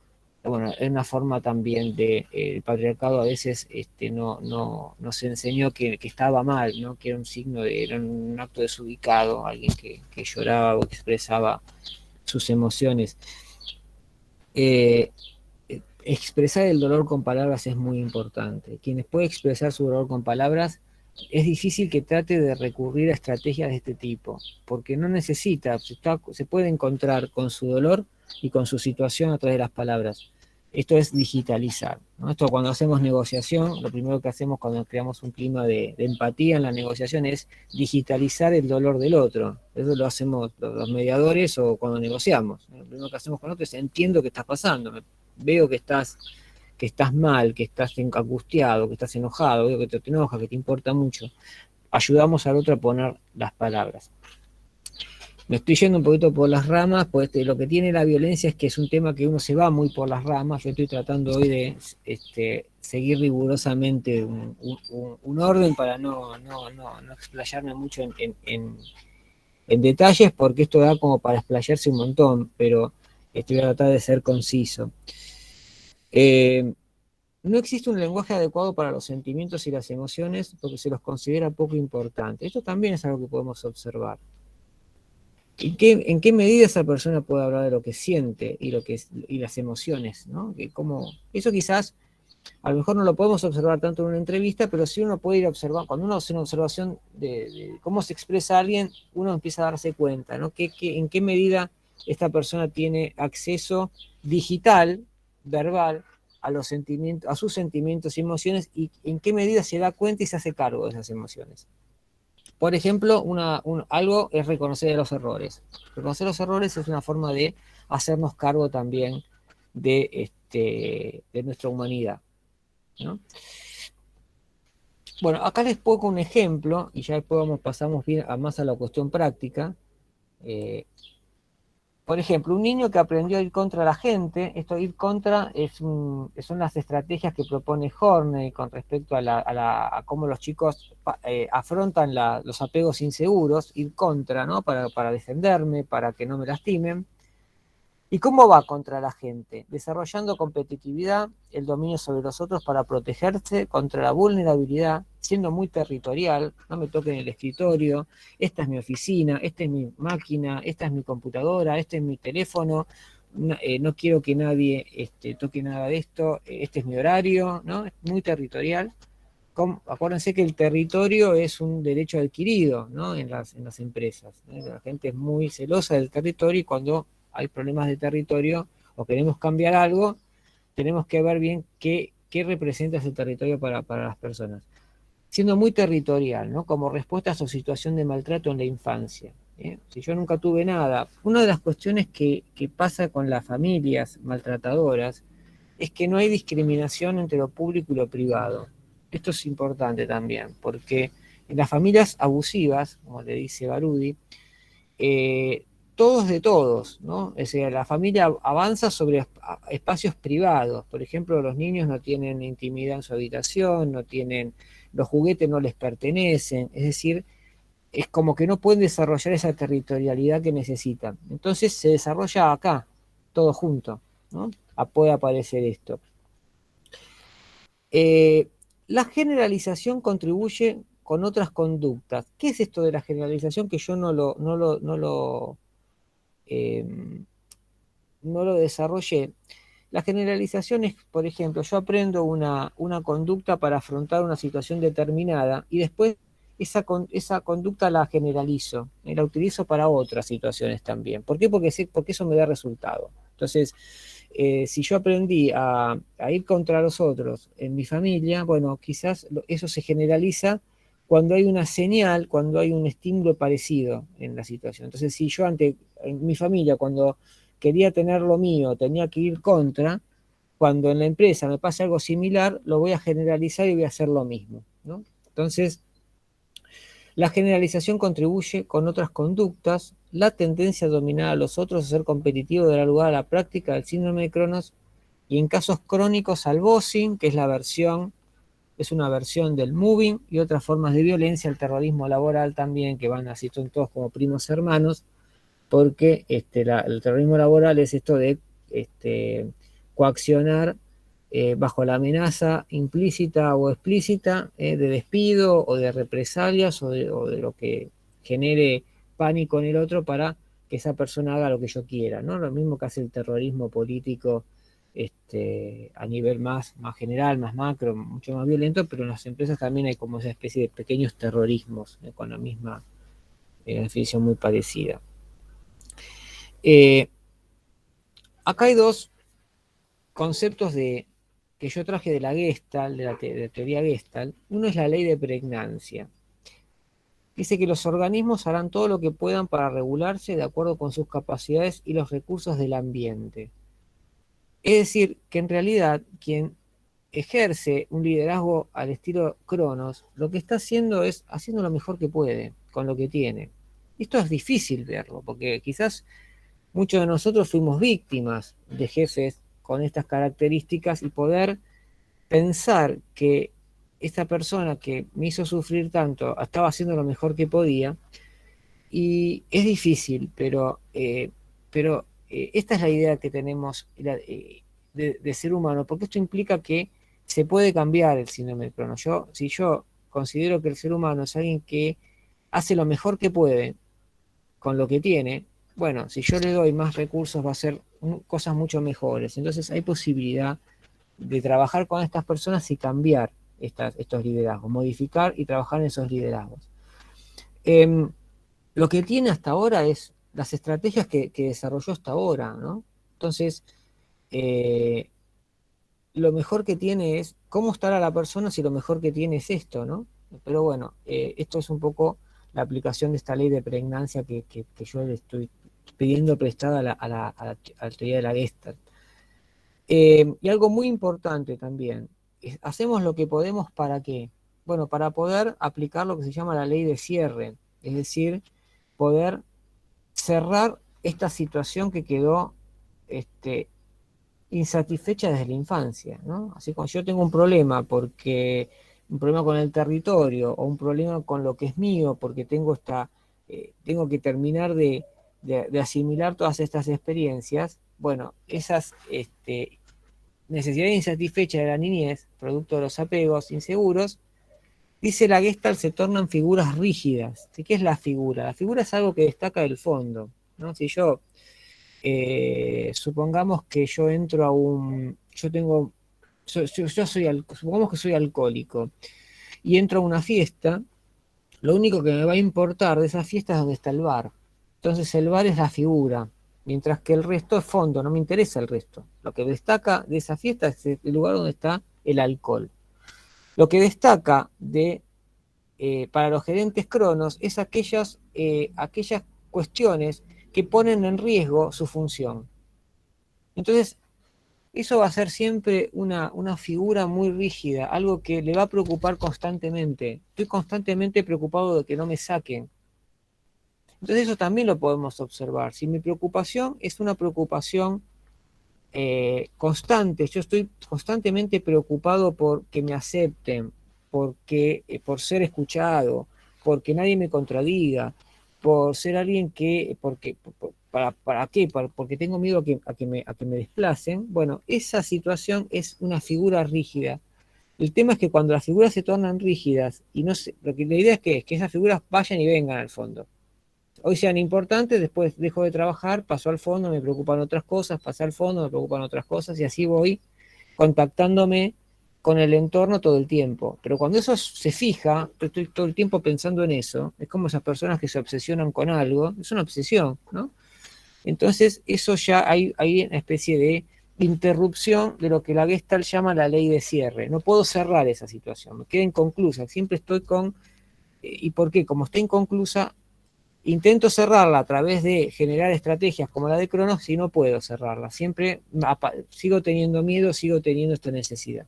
Bueno, es una forma también el patriarcado a veces nos enseñó que estaba mal, ¿no? Que era un signo, era un acto desubicado, alguien que lloraba o expresaba sus emociones. Expresar el dolor con palabras es muy importante. Quienes pueden expresar su dolor con palabras, es difícil que trate de recurrir a estrategias de este tipo, porque no necesita, se puede encontrar con su dolor y con su situación a través de las palabras. Esto es digitalizar, ¿no? Esto cuando hacemos negociación, lo primero que hacemos cuando creamos un clima de empatía en la negociación es digitalizar el dolor del otro. Eso lo hacemos los mediadores o cuando negociamos. Lo primero que hacemos con otro es entiendo qué está pasando, veo que estás mal, que estás angustiado, que estás enojado, veo que te enoja, que te importa mucho. Ayudamos al otro a poner las palabras. Me estoy yendo un poquito por las ramas, pues lo que tiene la violencia es que es un tema que uno se va muy por las ramas. Yo estoy tratando hoy de seguir rigurosamente un orden para no explayarme mucho en detalles porque esto da como para explayarse un montón, pero voy a tratar de ser conciso. No existe un lenguaje adecuado para los sentimientos y las emociones porque se los considera poco importantes. Esto también es algo que podemos observar. ¿En qué medida esa persona puede hablar de lo que siente y las emociones, ¿no? Eso quizás a lo mejor no lo podemos observar tanto en una entrevista, pero sí uno puede ir a observar, cuando uno hace una observación de cómo se expresa alguien, uno empieza a darse cuenta, ¿no? En qué medida esta persona tiene acceso digital, verbal, a los sentimientos, a sus sentimientos y emociones, y en qué medida se da cuenta y se hace cargo de esas emociones. Por ejemplo, algo es reconocer los errores. Reconocer los errores es una forma de hacernos cargo también de nuestra humanidad, ¿no? Bueno, acá les pongo un ejemplo y ya después pasamos bien más a la cuestión práctica. Por ejemplo, un niño que aprendió a ir contra la gente, esto ir contra son las estrategias que propone Horney con respecto a cómo los chicos afrontan los apegos inseguros, ir contra, ¿no? Para defenderme, para que no me lastimen. ¿Y cómo va contra la gente? Desarrollando competitividad, el dominio sobre los otros para protegerse contra la vulnerabilidad, siendo muy territorial, no me toquen el escritorio, esta es mi oficina, esta es mi máquina, esta es mi computadora, este es mi teléfono, no quiero que nadie toque nada de esto, este es mi horario, ¿no? Es muy territorial. Acuérdense que el territorio es un derecho adquirido, ¿no? en las empresas, ¿no? La gente es muy celosa del territorio y cuando hay problemas de territorio o queremos cambiar algo, tenemos que ver bien qué representa ese territorio para las personas. Siendo muy territorial, ¿no? Como respuesta a su situación de maltrato en la infancia. Si yo nunca tuve nada, una de las cuestiones que pasa con las familias maltratadoras es que no hay discriminación entre lo público y lo privado. Esto es importante también, porque en las familias abusivas, como le dice Barudi, todos de todos, ¿no? Es decir, la familia avanza sobre espacios privados. Por ejemplo, los niños no tienen intimidad en su habitación, los juguetes no les pertenecen, es decir, es como que no pueden desarrollar esa territorialidad que necesitan. Entonces se desarrolla acá, todo junto, ¿no? Puede aparecer esto. La generalización contribuye con otras conductas. ¿Qué es esto de la generalización? Que yo no lo desarrollé. La generalización es, por ejemplo, yo aprendo una conducta para afrontar una situación determinada y después esa conducta la generalizo, la utilizo para otras situaciones también. ¿Por qué? Porque eso me da resultado. Entonces, si yo aprendí a ir contra los otros en mi familia, bueno, quizás eso se generaliza cuando hay una señal, cuando hay un estímulo parecido en la situación. Entonces, si yo en mi familia, cuando quería tener lo mío, tenía que ir contra, cuando en la empresa me pasa algo similar, lo voy a generalizar y voy a hacer lo mismo, ¿no? Entonces, la generalización contribuye con otras conductas, la tendencia a dominar a los otros, a ser competitivo, dará lugar a la práctica del síndrome de Cronos, y en casos crónicos al bossing, que es es una versión del moving, y otras formas de violencia, el terrorismo laboral también, que van así, son todos como primos hermanos, porque el terrorismo laboral es esto de coaccionar bajo la amenaza implícita o explícita de despido o de represalias o de lo que genere pánico en el otro para que esa persona haga lo que yo quiera, ¿no? Lo mismo que hace el terrorismo político a nivel más general, más macro, mucho más violento, pero en las empresas también hay como esa especie de pequeños terrorismos con la misma definición muy parecida. Acá hay dos conceptos que yo traje de la Gestalt, de la teoría Gestalt. Uno es la ley de pregnancia. Dice que los organismos harán todo lo que puedan para regularse de acuerdo con sus capacidades y los recursos del ambiente. Es decir, que en realidad quien ejerce un liderazgo al estilo Cronos, lo que está haciendo es haciendo lo mejor que puede con lo que tiene. Esto es difícil verlo, porque quizás muchos de nosotros fuimos víctimas de jefes con estas características y poder pensar que esta persona que me hizo sufrir tanto estaba haciendo lo mejor que podía Y es difícil, pero esta es la idea que tenemos de ser humano, porque esto implica que se puede cambiar el síndrome de Crohn. Si yo considero que el ser humano es alguien que hace lo mejor que puede con lo que tiene, bueno, si yo le doy más recursos va a hacer cosas mucho mejores. Entonces hay posibilidad de trabajar con estas personas y cambiar estos liderazgos, modificar y trabajar en esos liderazgos. Lo que tiene hasta ahora es las estrategias que desarrolló hasta ahora, ¿no? Entonces, lo mejor que tiene es cómo estará la persona si lo mejor que tiene es esto, ¿no? Pero bueno, esto es un poco la aplicación de esta ley de pregnancia que yo le estoy pidiendo prestada a la teoría de la Gestalt. Y algo muy importante también, hacemos lo que podemos ¿para qué? Bueno, para poder aplicar lo que se llama la ley de cierre, es decir, poder cerrar esta situación que quedó insatisfecha desde la infancia, ¿no? Así como yo tengo un problema con el territorio o un problema con lo que es mío porque tengo que terminar de asimilar todas estas experiencias, bueno, esas necesidades insatisfechas de la niñez, producto de los apegos inseguros, dice la Gestalt, se tornan figuras rígidas. ¿Qué es la figura? La figura es algo que destaca del fondo, ¿no? Si yo, supongamos que yo entro a supongamos que soy alcohólico y entro a una fiesta, lo único que me va a importar de esa fiesta es dónde está el bar. Entonces el bar es la figura, mientras que el resto es fondo, no me interesa el resto. Lo que destaca de esa fiesta es el lugar donde está el alcohol. Lo que destaca para los gerentes cronos es aquellas cuestiones que ponen en riesgo su función. Entonces, eso va a ser siempre una figura muy rígida, algo que le va a preocupar constantemente. Estoy constantemente preocupado de que no me saquen. Entonces eso también lo podemos observar. Si mi preocupación es una preocupación constante, yo estoy constantemente preocupado por que me acepten, por ser escuchado, porque nadie me contradiga, por ser alguien ¿para qué? Porque tengo miedo a que me desplacen. Bueno, esa situación es una figura rígida. El tema es que cuando las figuras se tornan rígidas, y no sé, la idea es que esas figuras vayan y vengan al fondo. Hoy sean importantes, después dejo de trabajar, paso al fondo, me preocupan otras cosas, paso al fondo, me preocupan otras cosas, y así voy contactándome con el entorno todo el tiempo. Pero cuando eso se fija, estoy todo el tiempo pensando en eso, es como esas personas que se obsesionan con algo, es una obsesión, ¿no? Entonces, eso ya hay una especie de interrupción de lo que la Gestalt llama la ley de cierre. No puedo cerrar esa situación, me queda inconclusa, siempre estoy ¿y por qué? Como está inconclusa, intento cerrarla a través de generar estrategias como la de Cronos, y no puedo cerrarla. Siempre sigo teniendo miedo, sigo teniendo esta necesidad.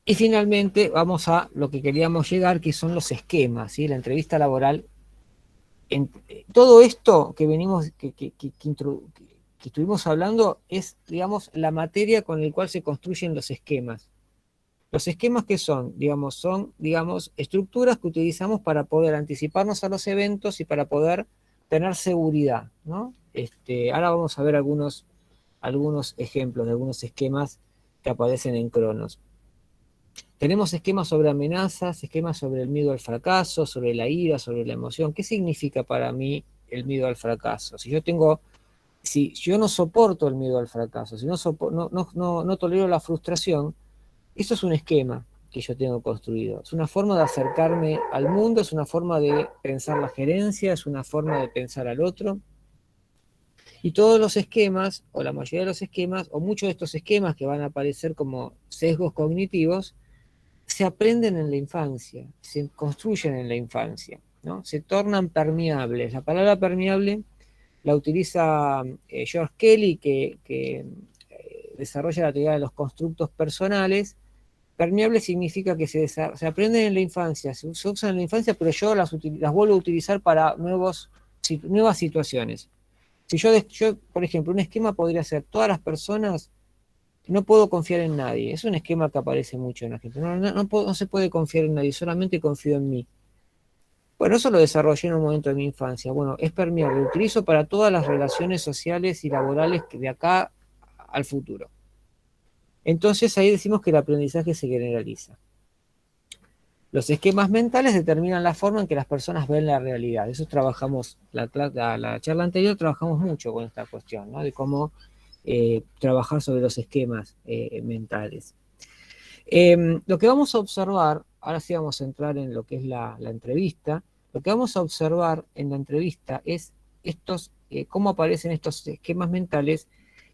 Y finalmente vamos a lo que queríamos llegar, que son los esquemas, ¿sí? La entrevista laboral. Todo esto que venimos, que estuvimos hablando es, digamos, la materia con la cual se construyen los esquemas. Los esquemas que son, digamos, estructuras que utilizamos para poder anticiparnos a los eventos y para poder tener seguridad, ¿no? Ahora vamos a ver algunos ejemplos de algunos esquemas que aparecen en Cronos. Tenemos esquemas sobre amenazas, esquemas sobre el miedo al fracaso, sobre la ira, sobre la emoción. ¿Qué significa para mí el miedo al fracaso? Si yo no soporto el miedo al fracaso, si no tolero la frustración, eso es un esquema que yo tengo construido. Es una forma de acercarme al mundo, es una forma de pensar la gerencia, es una forma de pensar al otro. Y todos los esquemas, o la mayoría de los esquemas, o muchos de estos esquemas que van a aparecer como sesgos cognitivos, se aprenden en la infancia, se construyen en la infancia, ¿no? Se tornan permeables. La palabra permeable la utiliza George Kelly, que desarrolla la teoría de los constructos personales. Permeable significa que se aprenden en la infancia, se usan en la infancia, pero yo las vuelvo a utilizar para nuevas situaciones. Si yo, por ejemplo, un esquema podría ser: todas las personas no puedo confiar en nadie. Es un esquema que aparece mucho en la gente. No se puede confiar en nadie, solamente confío en mí. Bueno, eso lo desarrollé en un momento de mi infancia. Bueno, es permeable, lo utilizo para todas las relaciones sociales y laborales de acá al futuro. Entonces ahí decimos que el aprendizaje se generaliza. Los esquemas mentales determinan la forma en que las personas ven la realidad. Eso trabajamos, la charla anterior trabajamos mucho con esta cuestión, ¿no? De cómo trabajar sobre los esquemas mentales. Lo que vamos a observar, ahora sí vamos a entrar en lo que es la entrevista, lo que vamos a observar en la entrevista es cómo aparecen estos esquemas mentales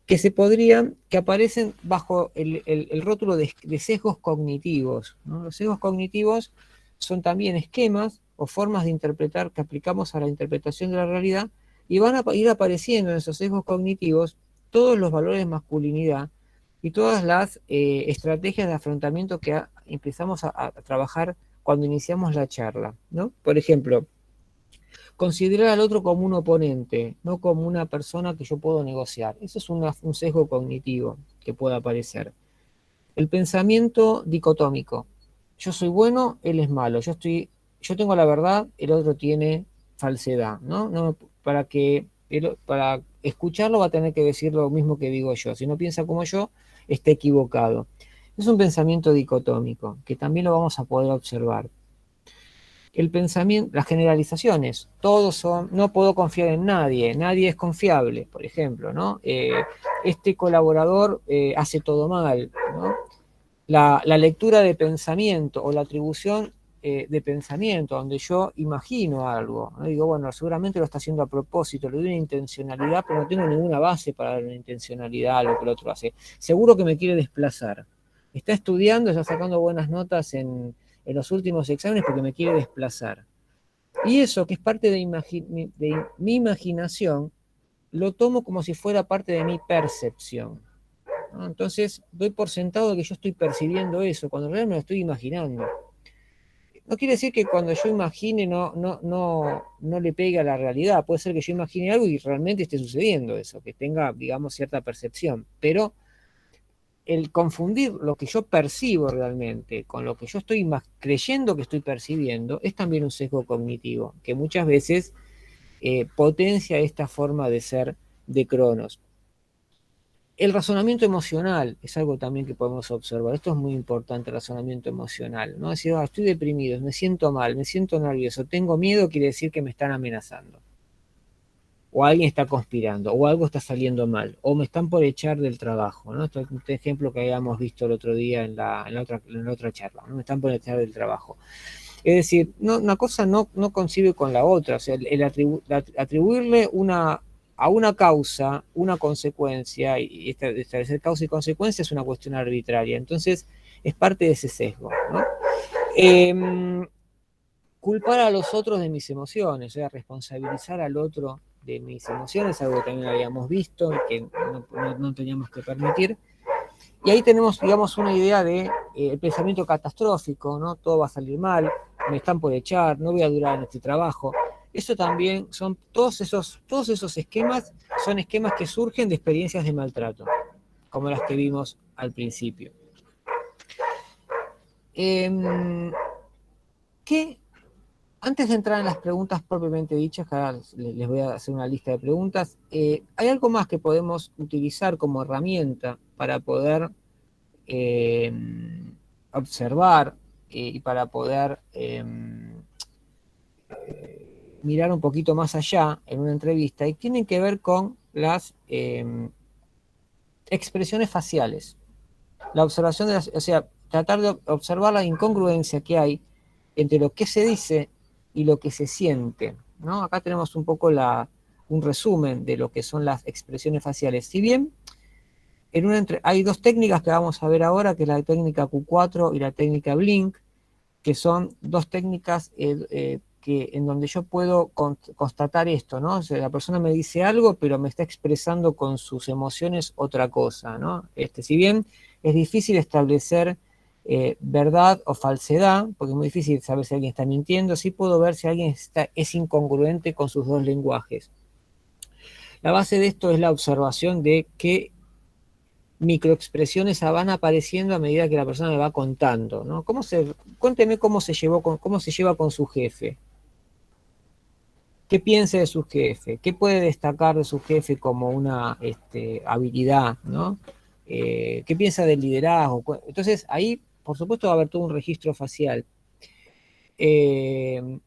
que aparecen bajo el rótulo de sesgos cognitivos, ¿no? Los sesgos cognitivos son también esquemas o formas de interpretar que aplicamos a la interpretación de la realidad y van a ir apareciendo en esos sesgos cognitivos todos los valores de masculinidad y todas las estrategias de afrontamiento que empezamos a trabajar cuando iniciamos la charla, ¿no? Por ejemplo, considerar al otro como un oponente, no como una persona que yo puedo negociar. Eso es un sesgo cognitivo que puede aparecer. El pensamiento dicotómico. Yo soy bueno, él es malo. Yo tengo la verdad, el otro tiene falsedad, ¿no? Para escucharlo va a tener que decir lo mismo que digo yo. Si no piensa como yo, está equivocado. Es un pensamiento dicotómico, que también lo vamos a poder observar. El pensamiento, las generalizaciones, todos son, no puedo confiar en nadie, nadie es confiable, por ejemplo, ¿no? Este colaborador hace todo mal, ¿no? La lectura de pensamiento o la atribución de pensamiento, donde yo imagino algo, ¿no? Digo, bueno, seguramente lo está haciendo a propósito, le doy una intencionalidad, pero no tengo ninguna base para dar una intencionalidad a lo que el otro hace. Seguro que me quiere desplazar. Está estudiando, está sacando buenas notas en los últimos exámenes porque me quiere desplazar. Y eso, que es parte de mi imaginación, lo tomo como si fuera parte de mi percepción, ¿no? Entonces, doy por sentado que yo estoy percibiendo eso, cuando en realidad me lo estoy imaginando. No quiere decir que cuando yo imagine no le pegue a la realidad. Puede ser que yo imagine algo y realmente esté sucediendo eso, que tenga, digamos, cierta percepción. Pero el confundir lo que yo percibo realmente con lo que yo estoy creyendo que estoy percibiendo es también un sesgo cognitivo, que muchas veces potencia esta forma de ser de Cronos. El razonamiento emocional es algo también que podemos observar. Esto es muy importante, el razonamiento emocional, ¿no? Decir, estoy deprimido, me siento mal, me siento nervioso, tengo miedo, quiere decir que me están amenazando. O alguien está conspirando, o algo está saliendo mal, o me están por echar del trabajo, ¿no? Este ejemplo que habíamos visto el otro día en la otra charla, ¿no? Me están por echar del trabajo. Es decir, una cosa no concibe con la otra, o sea, atribuirle a una causa una consecuencia y establecer causa y consecuencia es una cuestión arbitraria, entonces es parte de ese sesgo, ¿no? Culpar a los otros de mis emociones, o sea, responsabilizar al otro de mis emociones, algo que también habíamos visto y que no teníamos que permitir. Y ahí tenemos, digamos, una idea de el pensamiento catastrófico, ¿no? Todo va a salir mal, me están por echar, no voy a durar en este trabajo. Eso también son, todos esos esquemas son esquemas que surgen de experiencias de maltrato, como las que vimos al principio. Antes de entrar en las preguntas propiamente dichas, que ahora les voy a hacer una lista de preguntas, ¿hay algo más que podemos utilizar como herramienta para poder observar y para poder mirar un poquito más allá en una entrevista? Y tienen que ver con las expresiones faciales. La observación de o sea, tratar de observar la incongruencia que hay entre lo que se dice y lo que se siente, ¿no? Acá tenemos un poco un resumen de lo que son las expresiones faciales. Si bien hay dos técnicas que vamos a ver ahora, que es la técnica Q4 y la técnica Blink, que son dos técnicas en donde yo puedo constatar esto, ¿no? O sea, la persona me dice algo, pero me está expresando con sus emociones otra cosa, ¿no? Si bien es difícil establecer verdad o falsedad, porque es muy difícil saber si alguien está mintiendo, sí puedo ver si alguien es incongruente con sus dos lenguajes. La base de esto es la observación de qué microexpresiones van apareciendo a medida que la persona me va contando, ¿no? Cuénteme cómo se lleva con su jefe. ¿Qué piensa de su jefe? ¿Qué puede destacar de su jefe como una habilidad, ¿no? ¿Qué piensa del liderazgo? Entonces, ahí, por supuesto, va a haber todo un registro facial. Si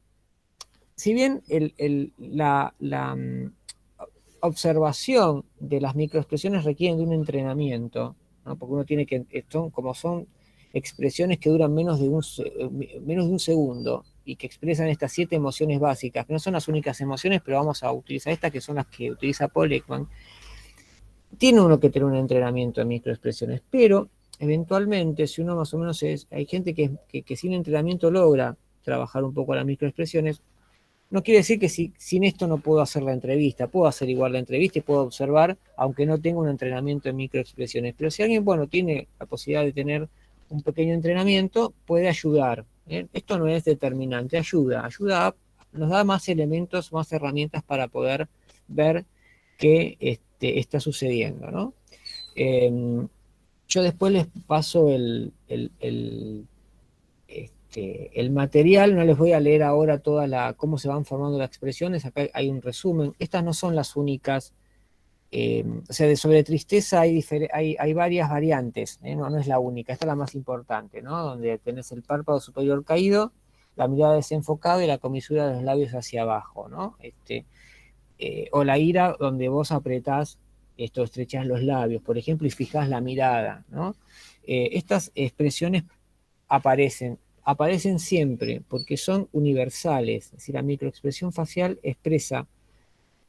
bien la observación de las microexpresiones requieren de un entrenamiento, ¿no? Porque uno tiene que, son expresiones que duran menos de un segundo y que expresan estas 7 emociones básicas, que no son las únicas emociones, pero vamos a utilizar estas que son las que utiliza Paul Ekman. Tiene uno que tener un entrenamiento de microexpresiones, pero eventualmente, si uno más o menos hay gente que sin entrenamiento logra trabajar un poco las microexpresiones. No quiere decir que sin esto no puedo hacer la entrevista, puedo hacer igual la entrevista y puedo observar, aunque no tenga un entrenamiento en microexpresiones. Pero si alguien, tiene la posibilidad de tener un pequeño entrenamiento, puede ayudar. Esto no es determinante, ayuda, nos da más elementos, más herramientas para poder ver qué está sucediendo, ¿no? Yo después les paso el material, no les voy a leer ahora cómo se van formando las expresiones, acá hay un resumen. Estas no son las únicas, o sea, sobre tristeza hay varias variantes, no es la única, esta es la más importante, ¿no? Donde tenés el párpado superior caído, la mirada desenfocada y la comisura de los labios hacia abajo, ¿no? O la ira, donde vos apretás, estrechás los labios, por ejemplo, y fijás la mirada, ¿no? Estas expresiones aparecen siempre porque son universales. Es decir, la microexpresión facial expresa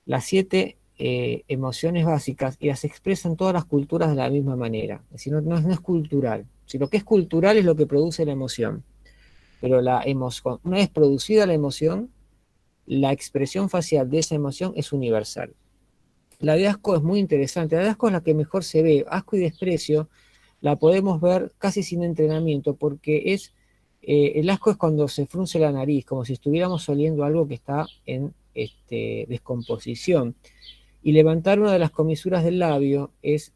las 7 emociones básicas y las expresan todas las culturas de la misma manera. Es decir, no es cultural. Si lo que es cultural es lo que produce la emoción. Pero una vez producida la emoción, la expresión facial de esa emoción es universal. La de asco es muy interesante. La de asco es la que mejor se ve. Asco y desprecio la podemos ver casi sin entrenamiento porque el asco es cuando se frunce la nariz, como si estuviéramos oliendo algo que está en descomposición. Y levantar una de las comisuras del labio es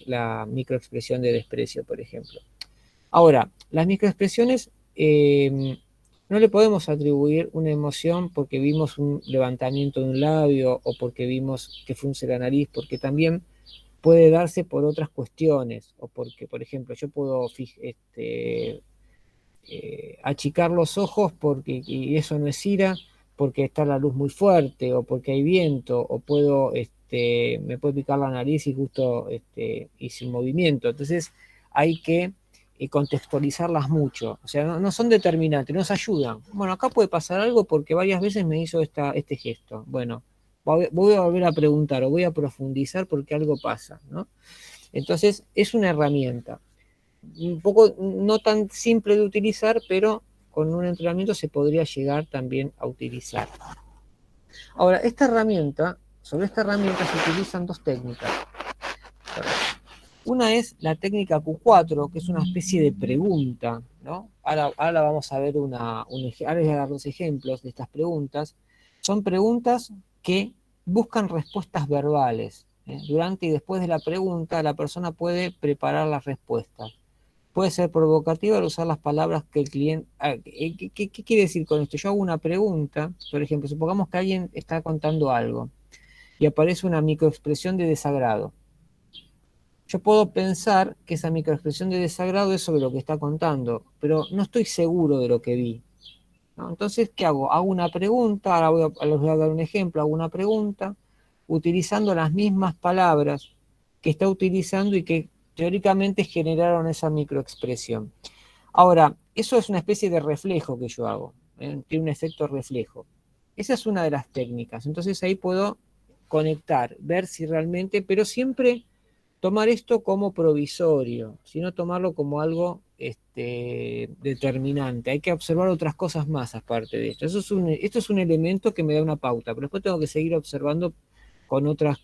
la microexpresión de desprecio, por ejemplo. Ahora, las microexpresiones no le podemos atribuir una emoción porque vimos un levantamiento de un labio o porque vimos que frunce la nariz, porque también puede darse por otras cuestiones, o porque, por ejemplo, yo puedo achicar los ojos y eso no es ira, porque está la luz muy fuerte, o porque hay viento, o me puede picar la nariz y justo hice un movimiento. Entonces hay que contextualizarlas mucho, o sea, no son determinantes, nos ayudan. Bueno, acá puede pasar algo porque varias veces me hizo este gesto. Bueno, voy a volver a preguntar o voy a profundizar porque algo pasa, ¿no? Entonces, es una herramienta. Un poco no tan simple de utilizar, pero con un entrenamiento se podría llegar también a utilizar. Ahora, sobre esta herramienta se utilizan 2 técnicas. Una es la técnica Q4, que es una especie de pregunta, ¿no? Ahora vamos a ver ahora les voy a dar 2 ejemplos de estas preguntas. Son preguntas que buscan respuestas verbales. Durante y después de la pregunta, la persona puede preparar las respuestas. Puede ser provocativa al usar las palabras que el cliente... ¿Qué quiere decir con esto? Yo hago una pregunta, por ejemplo, supongamos que alguien está contando algo y aparece una microexpresión de desagrado. Yo puedo pensar que esa microexpresión de desagrado es sobre lo que está contando, pero no estoy seguro de lo que vi, ¿no? Entonces, ¿qué hago? Hago una pregunta, ahora les voy a dar un ejemplo, hago una pregunta utilizando las mismas palabras que está utilizando y que teóricamente generaron esa microexpresión. Ahora, eso es una especie de reflejo que yo hago, tiene un efecto reflejo. Esa es una de las técnicas. Entonces ahí puedo conectar, ver si realmente, pero siempre tomar esto como provisorio, sino tomarlo como algo determinante. Hay que observar otras cosas más aparte de esto. Esto es un elemento que me da una pauta, pero después tengo que seguir observando con otras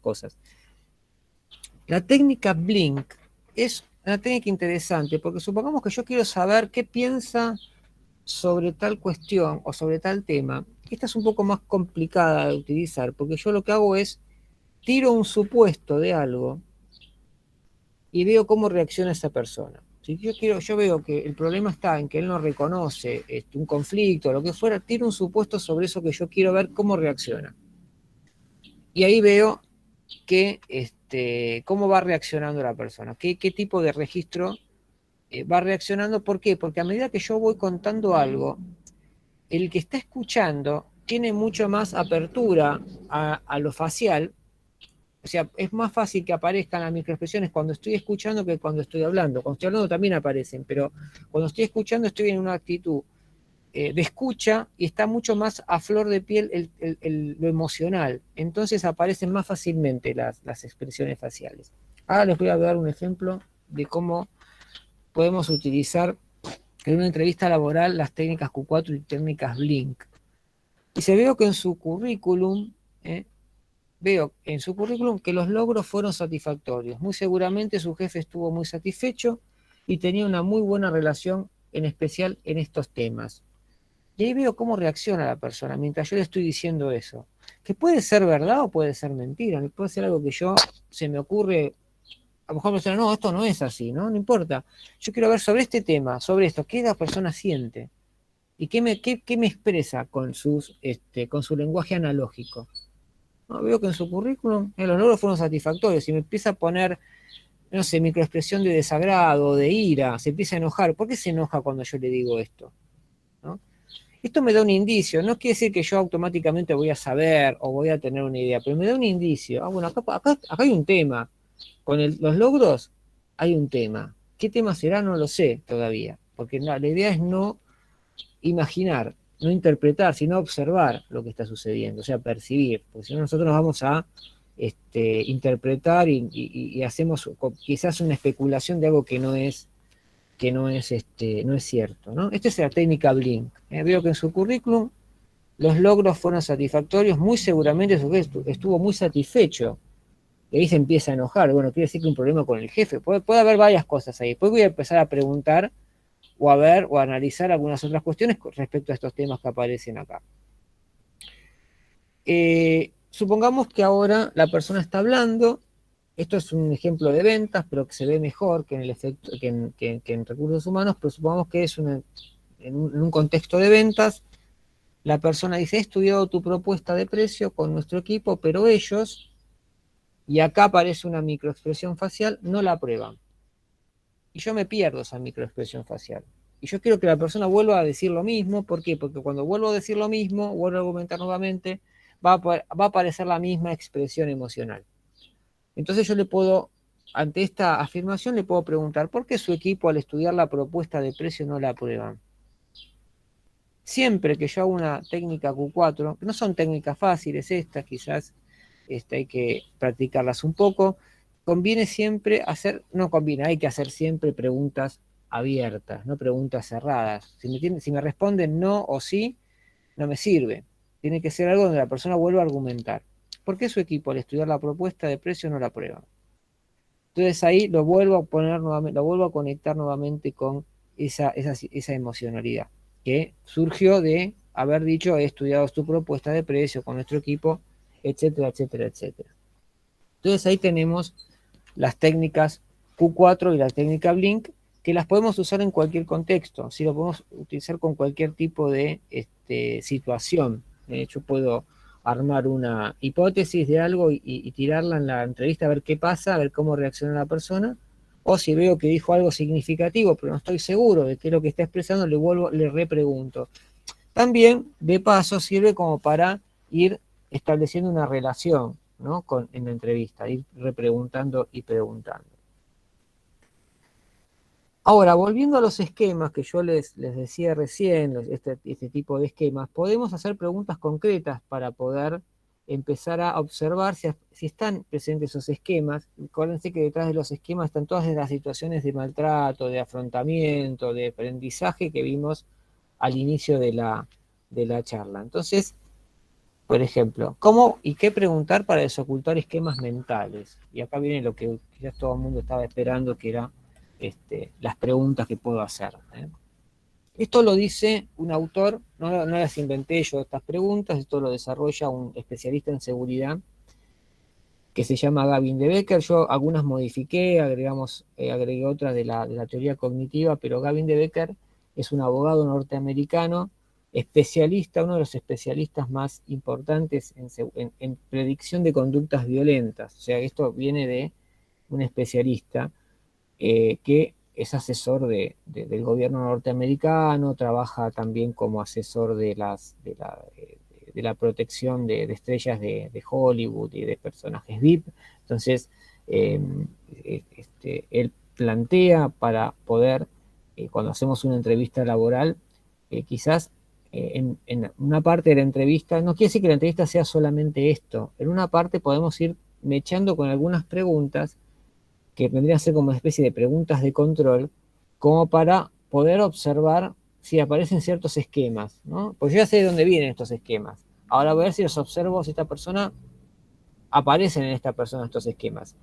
cosas. La técnica Blink es una técnica interesante, porque supongamos que yo quiero saber qué piensa sobre tal cuestión o sobre tal tema. Esta es un poco más complicada de utilizar, porque yo lo que hago es tiro un supuesto de algo y veo cómo reacciona esa persona. Si yo veo que el problema está en que él no reconoce un conflicto, lo que fuera, tiene un supuesto sobre eso que yo quiero ver cómo reacciona. Y ahí veo que, cómo va reaccionando la persona, qué tipo de registro va reaccionando. ¿Por qué? Porque a medida que yo voy contando algo, el que está escuchando tiene mucho más apertura a lo facial. O sea, es más fácil que aparezcan las microexpresiones cuando estoy escuchando que cuando estoy hablando. Cuando estoy hablando también aparecen, pero cuando estoy escuchando estoy en una actitud de escucha y está mucho más a flor de piel lo emocional. Entonces aparecen más fácilmente las expresiones faciales. Ahora les voy a dar un ejemplo de cómo podemos utilizar en una entrevista laboral las técnicas Q4 y técnicas Blink. Y se veo que en su currículum, que los logros fueron satisfactorios. Muy seguramente su jefe estuvo muy satisfecho y tenía una muy buena relación, en especial en estos temas. Y ahí veo cómo reacciona la persona mientras yo le estoy diciendo eso. Que puede ser verdad o puede ser mentira. Puede ser algo que se me ocurre. A lo mejor me suena, no, esto no es así, ¿no? No importa. Yo quiero ver sobre este tema, sobre esto, qué la persona siente y qué me expresa con su lenguaje analógico. No, veo que en su currículum los logros fueron satisfactorios y me empieza a poner, no sé, microexpresión de desagrado, de ira, se empieza a enojar. ¿Por qué se enoja cuando yo le digo esto? ¿No? Esto me da un indicio, no quiere decir que yo automáticamente voy a saber o voy a tener una idea, pero me da un indicio. Ah, bueno, acá hay un tema. Con los logros hay un tema. ¿Qué tema será? No lo sé todavía, porque la idea es no imaginar, no interpretar, sino observar lo que está sucediendo, o sea, percibir, porque si no nosotros nos vamos a interpretar y hacemos quizás una especulación de algo que no es cierto, ¿no? Esta es la técnica Blink. Veo que en su currículum los logros fueron satisfactorios, muy seguramente su jefe estuvo muy satisfecho. Y ahí se empieza a enojar. Bueno, quiere decir que un problema con el jefe. Puede haber varias cosas ahí. Después voy a empezar a preguntar o a ver o a analizar algunas otras cuestiones respecto a estos temas que aparecen acá. Supongamos que ahora la persona está hablando. Esto es un ejemplo de ventas, pero que se ve mejor que en recursos humanos, pero supongamos que es en un contexto de ventas. La persona dice, he estudiado tu propuesta de precio con nuestro equipo, pero ellos, y acá aparece una microexpresión facial, no la aprueban. Y yo me pierdo esa microexpresión facial. Y yo quiero que la persona vuelva a decir lo mismo. ¿Por qué? Porque cuando vuelvo a decir lo mismo, vuelvo a argumentar nuevamente, va a aparecer la misma expresión emocional. Entonces yo le puedo, ante esta afirmación, le puedo preguntar, ¿por qué su equipo al estudiar la propuesta de precio no la aprueban? Siempre que yo hago una técnica Q4, que no son técnicas fáciles estas, quizás hay que practicarlas un poco, hay que hacer siempre preguntas abiertas, no preguntas cerradas. Si me responden no o sí, no me sirve. Tiene que ser algo donde la persona vuelva a argumentar. ¿Por qué su equipo al estudiar la propuesta de precio no la aprueba? Entonces ahí lo vuelvo a poner nuevamente, lo vuelvo a conectar nuevamente con esa emocionalidad que surgió de haber dicho, he estudiado tu propuesta de precio con nuestro equipo, etcétera, etcétera, etcétera. Entonces ahí tenemos las técnicas Q4 y la técnica Blink, que las podemos usar en cualquier contexto, ¿sí? Lo podemos utilizar con cualquier tipo de situación. Yo puedo armar una hipótesis de algo y tirarla en la entrevista a ver qué pasa, a ver cómo reacciona la persona, o si veo que dijo algo significativo, pero no estoy seguro de qué es lo que está expresando, le repregunto. También, de paso, sirve como para ir estableciendo una relación, ¿no? En la entrevista, ir repreguntando y preguntando. Ahora, volviendo a los esquemas que yo les decía recién, este tipo de esquemas, podemos hacer preguntas concretas para poder empezar a observar si están presentes esos esquemas. Acuérdense que detrás de los esquemas están todas las situaciones de maltrato, de afrontamiento, de aprendizaje que vimos al inicio de la charla. Entonces, por ejemplo, ¿cómo y qué preguntar para desocultar esquemas mentales? Y acá viene lo que quizás todo el mundo estaba esperando, que era las preguntas que puedo hacer. Esto lo dice un autor, no las inventé yo estas preguntas, esto lo desarrolla un especialista en seguridad, que se llama Gavin de Becker. Yo algunas modifiqué, agregué otras de la teoría cognitiva, pero Gavin de Becker es un abogado norteamericano, especialista, uno de los especialistas más importantes en predicción de conductas violentas. O sea, esto viene de un especialista que es asesor del gobierno norteamericano, trabaja también como asesor de la protección de estrellas de Hollywood y de personajes VIP. Entonces, él plantea para poder, cuando hacemos una entrevista laboral, quizás en una parte de la entrevista, no quiere decir que la entrevista sea solamente esto, en una parte podemos ir mechando con algunas preguntas que vendrían a ser como una especie de preguntas de control, como para poder observar si aparecen ciertos esquemas, ¿no? Porque yo ya sé de dónde vienen estos esquemas. Ahora voy a ver si los observo, si esta persona aparecen en esta persona estos esquemas.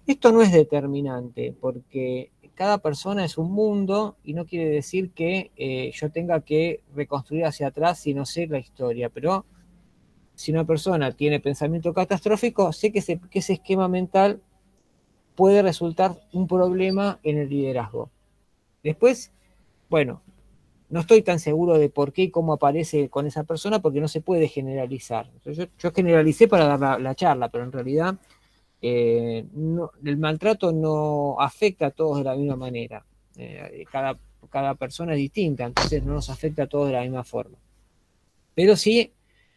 Esto no es determinante, porque cada persona es un mundo y no quiere decir que yo tenga que reconstruir hacia atrás si no sé la historia, pero si una persona tiene pensamiento catastrófico, sé que ese esquema mental puede resultar un problema en el liderazgo. Después, bueno, no estoy tan seguro de por qué y cómo aparece con esa persona, porque no se puede generalizar. Entonces, yo generalicé para dar la charla, pero en realidad el maltrato no afecta a todos de la misma manera. Cada persona es distinta, entonces no nos afecta a todos de la misma forma. Pero sí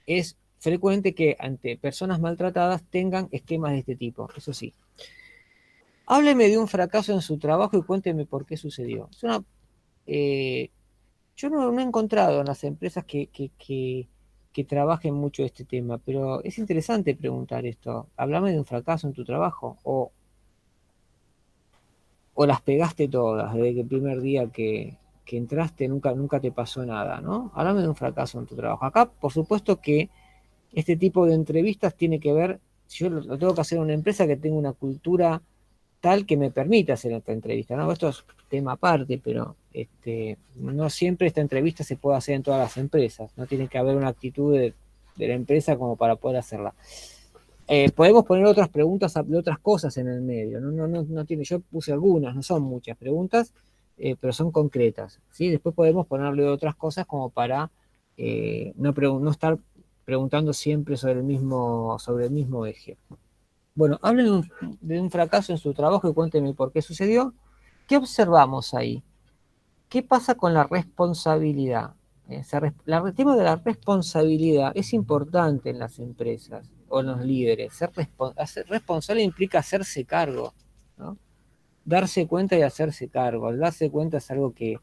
es frecuente que ante personas maltratadas tengan esquemas de este tipo, eso sí. Hábleme de un fracaso en su trabajo y cuénteme por qué sucedió. Yo no he encontrado en las empresas que trabajen mucho este tema, pero es interesante preguntar esto. Háblame de un fracaso en tu trabajo o las pegaste todas desde que el primer día que entraste nunca te pasó nada, ¿no? Háblame de un fracaso en tu trabajo. Acá, por supuesto que este tipo de entrevistas tiene que ver, si yo lo tengo que hacer en una empresa que tenga una cultura tal que me permita hacer esta entrevista, ¿no? Esto es tema aparte, pero no siempre esta entrevista se puede hacer en todas las empresas, no tiene que haber una actitud de la empresa como para poder hacerla. Podemos poner otras preguntas de otras cosas en el medio, no tiene, yo puse algunas, no son muchas preguntas, pero son concretas, ¿sí? Después podemos ponerle otras cosas como para no estar preguntando siempre sobre el mismo eje. Bueno, hable de un fracaso en su trabajo y cuénteme por qué sucedió. ¿Qué observamos ahí? ¿Qué pasa con la responsabilidad? El tema de la responsabilidad es importante en las empresas o en los líderes. Ser responsable implica hacerse cargo, ¿no? Darse cuenta y hacerse cargo. Al darse cuenta es algo que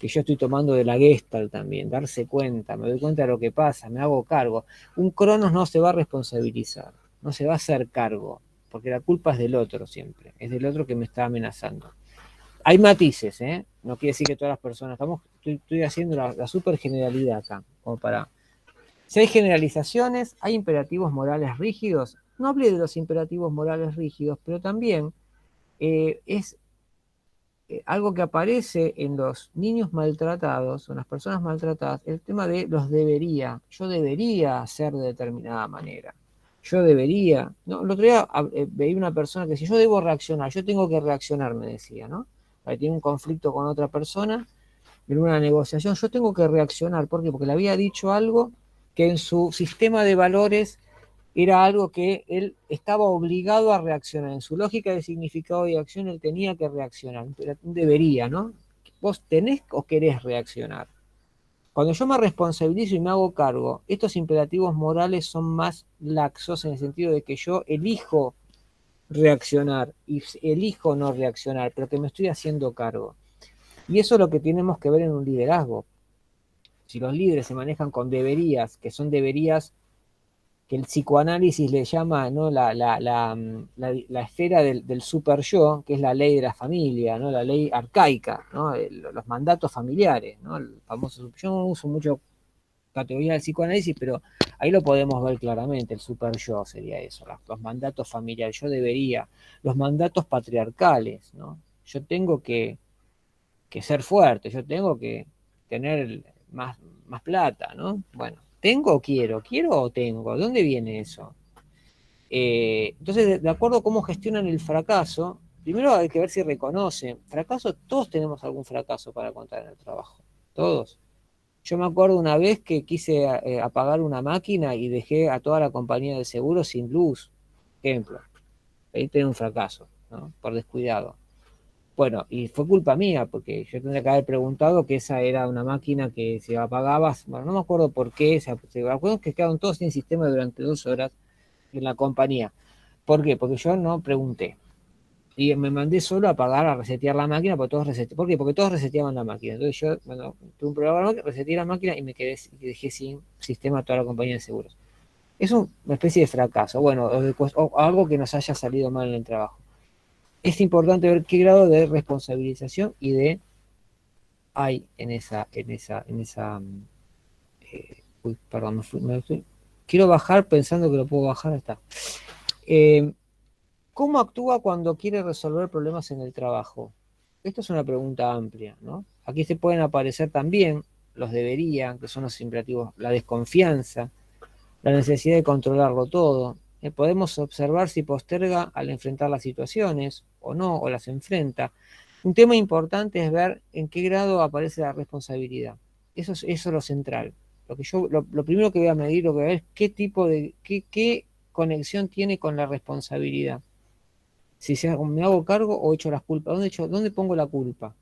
yo estoy tomando de la Gestalt también. Darse cuenta, me doy cuenta de lo que pasa, me hago cargo. Un Cronos no se va a responsabilizar, no se va a hacer cargo, porque la culpa es del otro siempre, es del otro que me está amenazando. Hay matices, ¿eh? No quiere decir que todas las personas, estoy haciendo la super generalidad acá, como para... Si hay generalizaciones, hay imperativos morales rígidos. No hablé de los imperativos morales rígidos, pero también es algo que aparece en los niños maltratados, o en las personas maltratadas, el tema de los debería. Yo debería hacer de determinada manera. Yo debería. No, el otro día veía una persona que decía, yo debo reaccionar, yo tengo que reaccionar, me decía, ¿no? Para tiene un conflicto con otra persona, en una negociación, yo tengo que reaccionar. ¿Por qué? Porque le había dicho algo que en su sistema de valores era algo que él estaba obligado a reaccionar. En su lógica de significado y acción, él tenía que reaccionar. Debería, ¿no? ¿Vos tenés o querés reaccionar? Cuando yo me responsabilizo y me hago cargo, estos imperativos morales son más laxos en el sentido de que yo elijo reaccionar y elijo no reaccionar, pero que me estoy haciendo cargo. Y eso es lo que tenemos que ver en un liderazgo. Si los líderes se manejan con deberías, que son deberías que el psicoanálisis le llama, ¿no? la esfera del super yo, que es la ley de la familia, ¿no? La ley arcaica, ¿no? Los mandatos familiares, ¿no? El famoso, yo no uso mucho categoría del psicoanálisis, pero ahí lo podemos ver claramente, el super yo sería eso, los mandatos familiares, yo debería, los mandatos patriarcales, ¿no? Yo tengo que ser fuerte, yo tengo que tener más plata, ¿no? Bueno, ¿tengo o quiero? ¿Quiero o tengo? ¿De dónde viene eso? Entonces, de acuerdo a cómo gestionan el fracaso, primero hay que ver si reconocen. Fracaso, todos tenemos algún fracaso para contar en el trabajo. Todos. Yo me acuerdo una vez que quise apagar una máquina y dejé a toda la compañía de seguro sin luz. Ejemplo. Ahí tenía un fracaso, ¿no? Por descuidado. Bueno, y fue culpa mía, porque yo tendría que haber preguntado que esa era una máquina que se apagaba. Bueno, no me acuerdo por qué. Me acuerdo que quedaron todos sin sistema durante 2 horas en la compañía. ¿Por qué? Porque yo no pregunté. Y me mandé solo a apagar, a resetear la máquina, porque todos ¿por qué? Porque todos reseteaban la máquina. Entonces yo, bueno, tuve un programa, reseteé la máquina y me quedé y dejé sin sistema a toda la compañía de seguros. Es una especie de fracaso, bueno, o algo que nos haya salido mal en el trabajo. Es importante ver qué grado de responsabilización y de hay uy, perdón, quiero bajar pensando que lo puedo bajar, ahí está. ¿Cómo actúa cuando quiere resolver problemas en el trabajo? Esto es una pregunta amplia, ¿no? Aquí se pueden aparecer también los deberían, que son los imperativos, la desconfianza, la necesidad de controlarlo todo. Podemos observar si posterga al enfrentar las situaciones o no, o las enfrenta. Un tema importante es ver en qué grado aparece la responsabilidad. Eso es lo central. Lo primero que voy a medir, lo que voy a ver es qué conexión tiene con la responsabilidad. Si me hago cargo o echo las culpas. ¿Dónde pongo la culpa?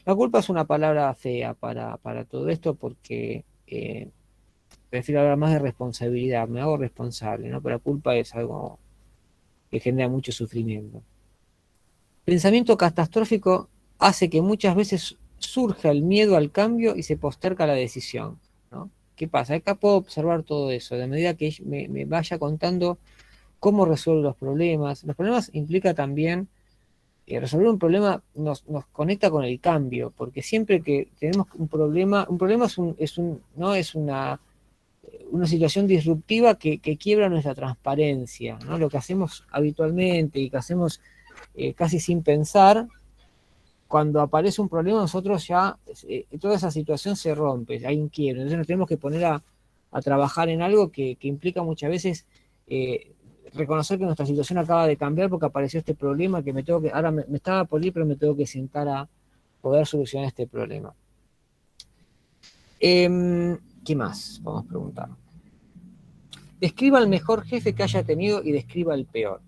La culpa es una palabra fea para todo esto porque prefiero hablar más de responsabilidad. Me hago responsable, ¿no? Pero la culpa es algo que genera mucho sufrimiento. Pensamiento catastrófico hace que muchas veces surja el miedo al cambio y se posterga la decisión, ¿no? ¿Qué pasa? Acá puedo observar todo eso. De medida que me vaya contando cómo resuelvo los problemas. Los problemas implica también resolver un problema nos conecta con el cambio, porque siempre que tenemos un problema no es una situación disruptiva que quiebra nuestra transparencia, ¿no? Lo que hacemos habitualmente y que hacemos casi sin pensar, cuando aparece un problema nosotros ya, toda esa situación se rompe, hay un quiebre, entonces nos tenemos que poner a trabajar en algo que implica muchas veces reconocer que nuestra situación acaba de cambiar porque apareció este problema que ahora me estaba por ir, pero me tengo que sentar a poder solucionar este problema. ¿Qué más? Vamos a preguntar. Describa el mejor jefe que haya tenido y describa el peor.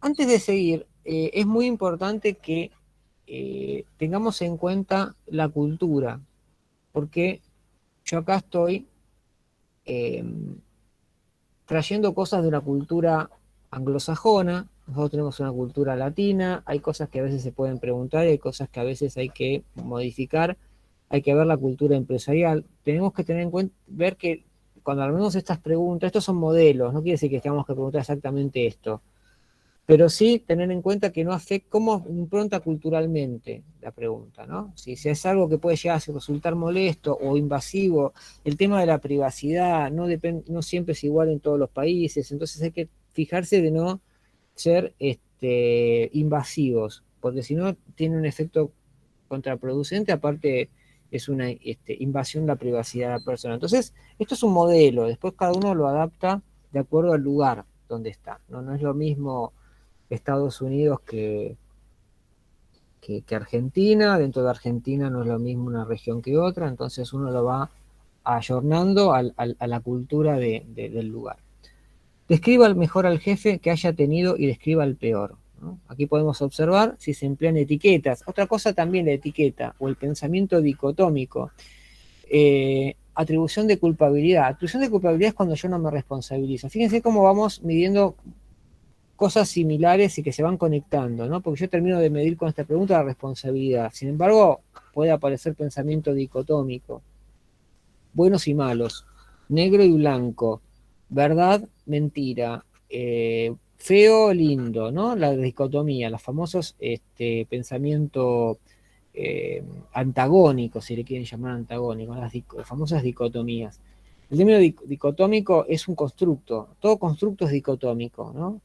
Antes de seguir, es muy importante que tengamos en cuenta la cultura, porque yo acá estoy trayendo cosas de una cultura anglosajona, nosotros tenemos una cultura latina, hay cosas que a veces se pueden preguntar, hay cosas que a veces hay que modificar, hay que ver la cultura empresarial, tenemos que tener en cuenta, ver que cuando hablamos estas preguntas, estos son modelos, no quiere decir que tengamos que preguntar exactamente esto, pero sí tener en cuenta que no afecta, cómo impronta culturalmente la pregunta, ¿no? Si es algo que puede llegar a resultar molesto o invasivo, el tema de la privacidad no siempre es igual en todos los países, entonces hay que fijarse de no ser invasivos, porque si no tiene un efecto contraproducente, aparte es una invasión de la privacidad de la persona. Entonces, esto es un modelo, después cada uno lo adapta de acuerdo al lugar donde está, ¿no? No es lo mismo Estados Unidos que Argentina, dentro de Argentina no es lo mismo una región que otra, entonces uno lo va ayornando a la cultura del lugar. Describa mejor al jefe que haya tenido y describa el peor, ¿no? Aquí podemos observar si se emplean etiquetas. Otra cosa también la etiqueta o el pensamiento dicotómico. Atribución de culpabilidad. Atribución de culpabilidad es cuando yo no me responsabilizo. Fíjense cómo vamos midiendo cosas similares y que se van conectando, ¿no? Porque yo termino de medir con esta pregunta la responsabilidad. Sin embargo, puede aparecer pensamiento dicotómico. Buenos y malos, negro y blanco, verdad, mentira, feo, lindo, ¿no? La dicotomía, los famosos pensamiento antagónico, si le quieren llamar antagónicos, las famosas dicotomías. El término dicotómico es un constructo, todo constructo es dicotómico, ¿no?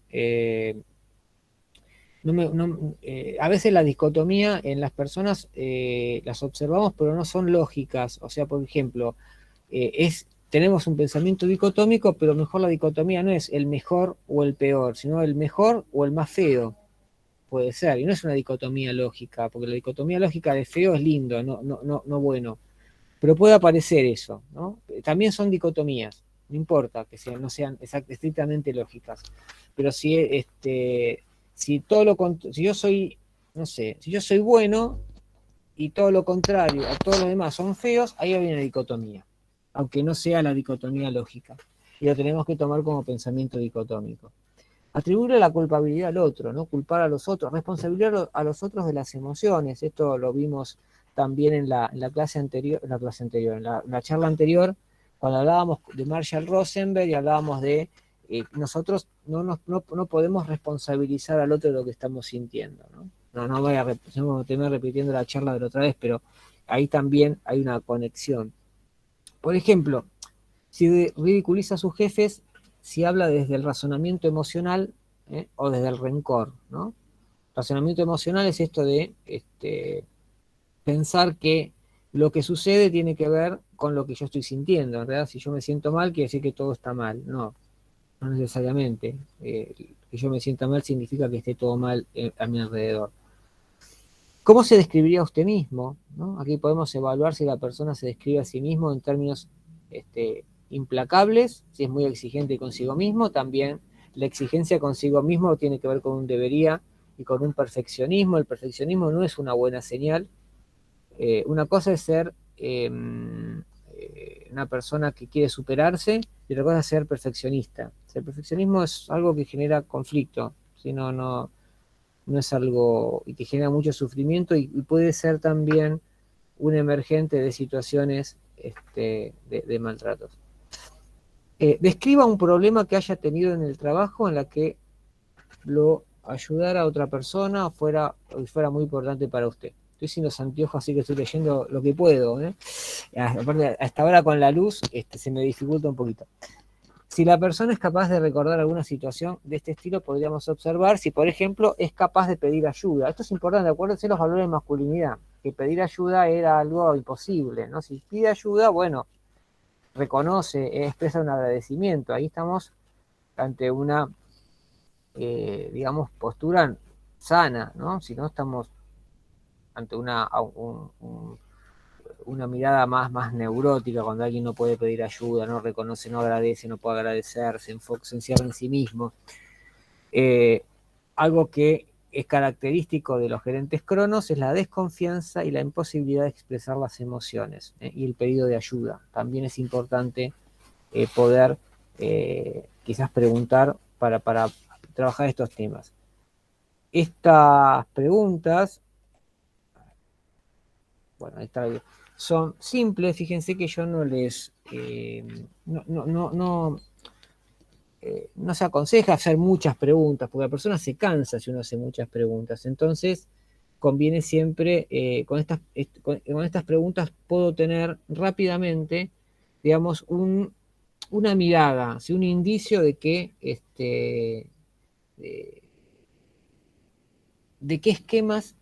A veces la dicotomía en las personas las observamos, pero no son lógicas. O sea, por ejemplo, es tenemos un pensamiento dicotómico, pero mejor la dicotomía no es el mejor o el peor, sino el mejor o el más feo. Puede ser, y no es una dicotomía lógica, porque la dicotomía lógica de feo es lindo, no bueno. Pero puede aparecer eso, ¿no? También son dicotomías, no importa que no sean estrictamente lógicas. Pero si yo soy, no sé, si yo soy bueno y todo lo contrario, a todos los demás son feos, ahí viene la dicotomía, aunque no sea la dicotomía lógica. Y lo tenemos que tomar como pensamiento dicotómico. Atribuirle la culpabilidad al otro, ¿no? Culpar a los otros, responsabilizar a los otros de las emociones. Esto lo vimos también en la clase anterior, en la charla anterior, cuando hablábamos de Marshall Rosenberg y hablábamos de nosotros no podemos responsabilizar al otro de lo que estamos sintiendo, ¿no? No voy a terminar repitiendo la charla de la otra vez, pero ahí también hay una conexión. Por ejemplo, si ridiculiza a sus jefes, si habla desde el razonamiento emocional o desde el rencor, ¿no? Razonamiento emocional es esto de pensar que lo que sucede tiene que ver con lo que yo estoy sintiendo. En realidad, si yo me siento mal, quiere decir que todo está mal. No necesariamente. Que yo me sienta mal significa que esté todo mal a mi alrededor. ¿Cómo se describiría a usted mismo? ¿No? Aquí podemos evaluar si la persona se describe a sí mismo en términos implacables, si es muy exigente consigo mismo. También la exigencia consigo mismo tiene que ver con un debería y con un perfeccionismo. El perfeccionismo no es una buena señal. Una cosa es ser una persona que quiere superarse y otra cosa es ser perfeccionista. El perfeccionismo es algo que genera conflicto, si no es algo y que genera mucho sufrimiento y puede ser también un emergente de situaciones de maltratos. Describa un problema que haya tenido en el trabajo en la que lo ayudara a otra persona o fuera muy importante para usted. Estoy sin los anteojos, así que estoy leyendo lo que puedo. Aparte, hasta ahora con la luz se me dificulta un poquito. Si la persona es capaz de recordar alguna situación de este estilo, podríamos observar si, por ejemplo, es capaz de pedir ayuda. Esto es importante, acuérdense los valores de masculinidad, que pedir ayuda era algo imposible, ¿no? Si pide ayuda, bueno, reconoce, expresa un agradecimiento. Ahí estamos ante una, digamos, postura sana, ¿no? Si no, estamos ante una mirada más neurótica, cuando alguien no puede pedir ayuda, no reconoce, no agradece, no puede agradecer, se encierra en sí mismo. Algo que es característico de los gerentes cronos es la desconfianza y la imposibilidad de expresar las emociones y el pedido de ayuda. También es importante poder quizás preguntar para trabajar estos temas. Estas preguntas, bueno, ahí está, son simples. Fíjense que yo no les no se aconseja hacer muchas preguntas, porque la persona se cansa si uno hace muchas preguntas. Entonces, conviene siempre, con estas preguntas puedo tener rápidamente, digamos, una mirada, ¿sí? Un indicio de que de qué esquemas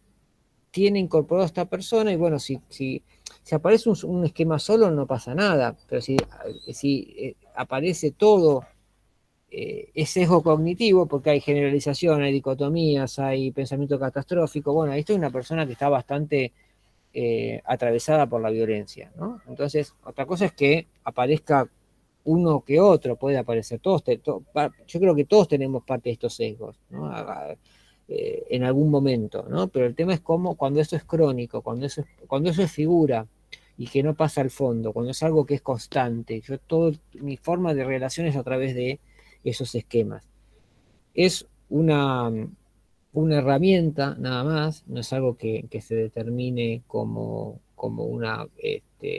tiene incorporado esta persona. Y bueno, si aparece un esquema solo no pasa nada, pero si aparece todo, es sesgo cognitivo, porque hay generalización, hay dicotomías, hay pensamiento catastrófico. Bueno, esto es una persona que está bastante atravesada por la violencia, ¿no? Entonces, otra cosa es que aparezca uno que otro, puede aparecer yo creo que todos tenemos parte de estos sesgos, ¿no? En algún momento, ¿no? Pero el tema es cómo, cuando eso es crónico, cuando eso es figura y que no pasa al fondo, cuando es algo que es constante. Mi forma de relación es a través de esos esquemas. Es una herramienta nada más, no es algo que se determine como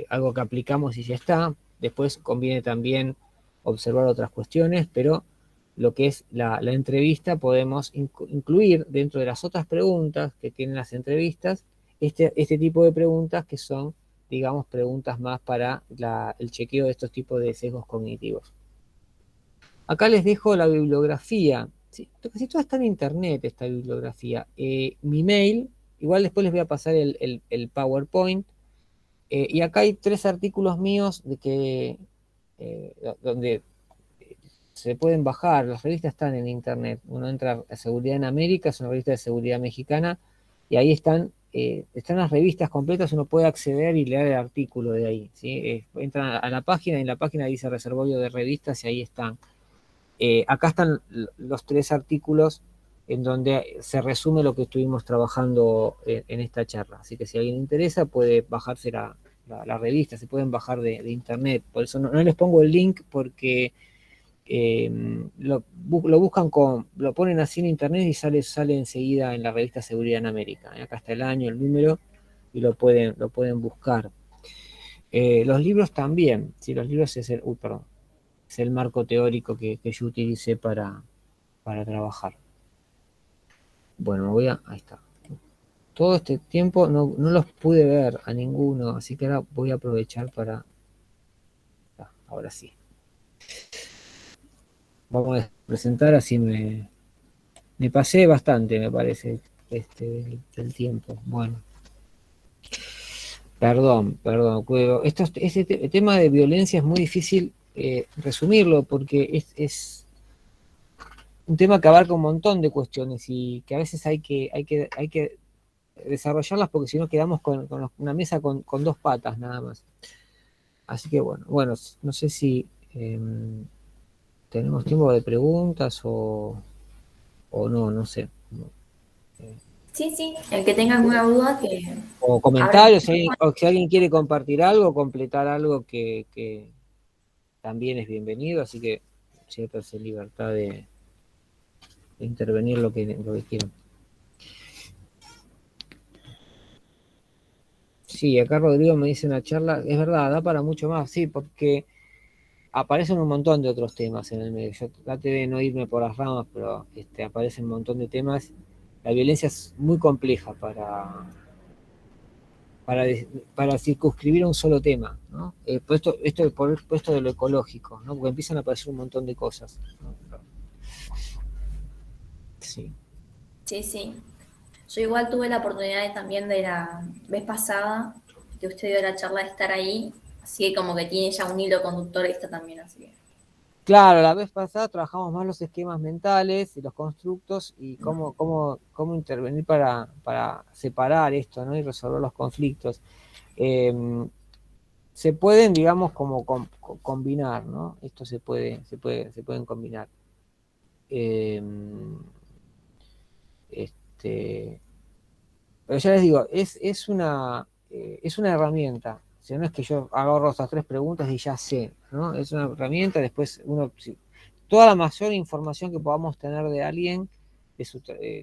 algo que aplicamos y ya está. Después conviene también observar otras cuestiones, pero lo que es la entrevista podemos incluir dentro de las otras preguntas que tienen las entrevistas, este tipo de preguntas que son, digamos, preguntas más para el chequeo de estos tipos de sesgos cognitivos. Acá les dejo la bibliografía. Sí, casi toda está en internet, esta bibliografía. Mi mail, igual después les voy a pasar el PowerPoint. Y acá hay 3 artículos míos donde se pueden bajar, las revistas están en internet, uno entra a Seguridad en América, es una revista de seguridad mexicana, y ahí están las revistas completas, uno puede acceder y leer el artículo de ahí, ¿sí? Entran a la página, y en la página dice reservorio de revistas, y ahí están. Acá están los 3 artículos en donde se resume lo que estuvimos trabajando en esta charla, así que si a alguien le interesa puede bajarse la revista, se pueden bajar de internet, por eso no les pongo el link, porque lo buscan lo ponen así en internet y sale enseguida en la revista Seguridad en América. Acá está el año, el número, y lo pueden buscar. Los libros también, ¿sí? Los libros es el marco teórico que yo utilicé para trabajar. Bueno, ahí está. Todo este tiempo no los pude ver a ninguno, así que ahora voy a aprovechar para... ahora sí. Vamos a presentar, así me pasé bastante, me parece, del tiempo. Bueno. Perdón. El tema de violencia es muy difícil resumirlo, porque es un tema que abarca un montón de cuestiones y que a veces hay que desarrollarlas, porque si no quedamos con una mesa con 2 patas nada más. Así que bueno, no sé si tenemos tiempo de preguntas o no sé. Sí, el que tenga alguna duda que... O comentarios, o si alguien quiere compartir algo, completar algo, que también es bienvenido, así que siéntanse en libertad de intervenir lo que quieran. Sí, acá Rodrigo me dice una charla, es verdad, da para mucho más, sí, porque aparecen un montón de otros temas en el medio. Yo traté de no irme por las ramas, pero aparecen un montón de temas. La violencia es muy compleja para circunscribir a un solo tema, ¿no? Por esto de lo ecológico, ¿no? Porque empiezan a aparecer un montón de cosas, ¿no? Sí. Sí. Yo igual tuve la oportunidad también de la vez pasada que usted dio la charla de estar ahí, así que como que tiene ya un hilo conductor esta también, así que... Claro, la vez pasada trabajamos más los esquemas mentales y los constructos y cómo intervenir para separar esto, ¿no? Y resolver los conflictos. Se pueden, digamos, como combinar, ¿no? Esto se pueden combinar. Pero ya les digo, es una herramienta. O sea, no es que yo agarro estas 3 preguntas y ya sé, ¿no? Es una herramienta, después toda la mayor información que podamos tener de alguien,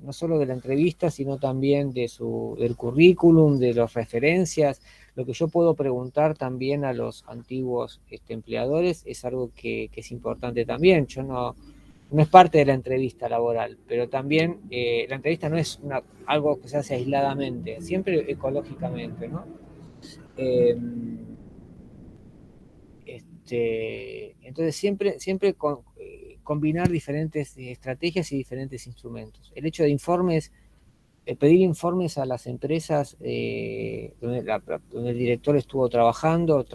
no solo de la entrevista, sino también del currículum, de las referencias, lo que yo puedo preguntar también a los antiguos empleadores, es algo que es importante también. Yo no es parte de la entrevista laboral, pero también la entrevista no es algo que se hace aisladamente, siempre ecológicamente, ¿no? Entonces siempre combinar diferentes estrategias y diferentes instrumentos. El hecho de pedir informes a las empresas donde el director estuvo trabajando,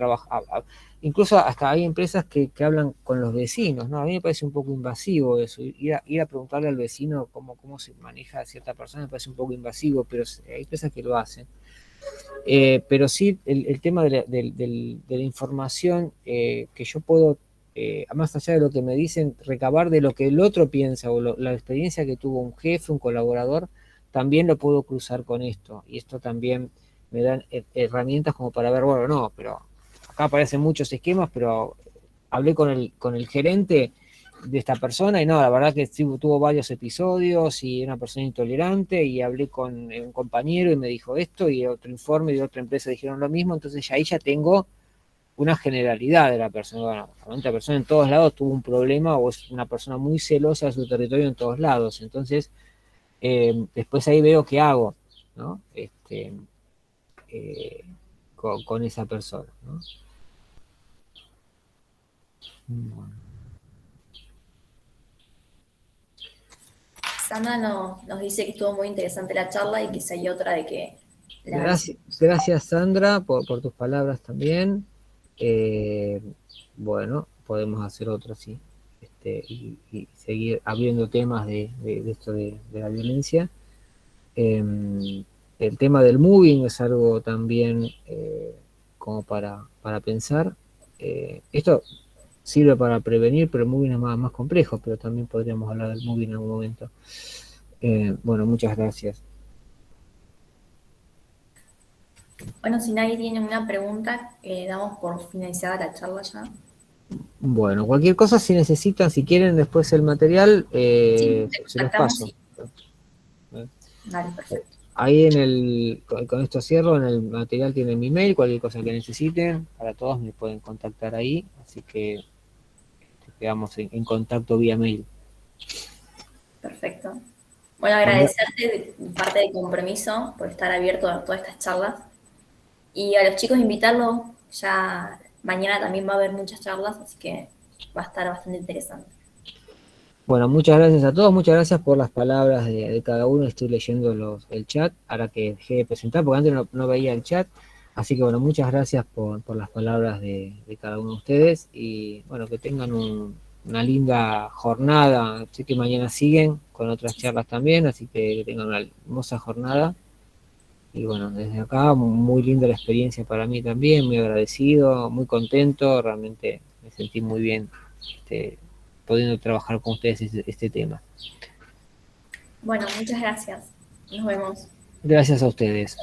incluso hasta hay empresas que hablan con los vecinos, ¿no? A mí me parece un poco invasivo eso, ir a preguntarle al vecino cómo se maneja cierta persona, me parece un poco invasivo, pero hay empresas que lo hacen. Pero sí, el tema de la información que yo puedo, más allá de lo que me dicen, recabar de lo que el otro piensa o la experiencia que tuvo un jefe, un colaborador, también lo puedo cruzar con esto. Y esto también me dan herramientas como para ver, bueno, no, pero acá aparecen muchos esquemas, pero hablé con el gerente de esta persona y no, la verdad que tuvo varios episodios y una persona intolerante, y hablé con un compañero y me dijo esto, y otro informe de otra empresa dijeron lo mismo, entonces ahí ya tengo una generalidad de la persona. Bueno, la persona en todos lados tuvo un problema o es una persona muy celosa de su territorio en todos lados, entonces después ahí veo qué hago, ¿no? Con esa persona, ¿no? Bueno. Sandra nos dice que estuvo muy interesante la charla y que hay otra de que... Gracias Sandra por tus palabras también. bueno, podemos hacer otra, sí. Y seguir abriendo temas de esto de la violencia. El tema del moving es algo también como para pensar. Esto sirve para prevenir, pero el moving es más complejo, pero también podríamos hablar del moving en algún momento. Bueno, muchas gracias. Bueno, si nadie tiene una pregunta, damos por finalizada la charla ya. Bueno, cualquier cosa, si necesitan, si quieren después el material, Sí, te se los contactamos, paso. sí. Dale, perfecto. Ahí con esto cierro, en el material tienen mi mail, cualquier cosa que necesiten, para todos me pueden contactar ahí, así que quedamos en contacto vía mail. Perfecto. Bueno, agradecerte de parte del compromiso por estar abierto a todas estas charlas. Y a los chicos invitarlos, ya mañana también va a haber muchas charlas, así que va a estar bastante interesante. Bueno, muchas gracias a todos, muchas gracias por las palabras de cada uno. Estoy leyendo el chat, ahora que dejé de presentar, porque antes no veía el chat. Así que bueno, muchas gracias por las palabras de cada uno de ustedes. Y bueno, que tengan una linda jornada. Sé que mañana siguen con otras charlas también, así que tengan una hermosa jornada. Y bueno, desde acá, muy linda la experiencia para mí también, muy agradecido, muy contento, realmente me sentí muy bien pudiendo trabajar con ustedes este tema. Bueno, muchas gracias. Nos vemos. Gracias a ustedes.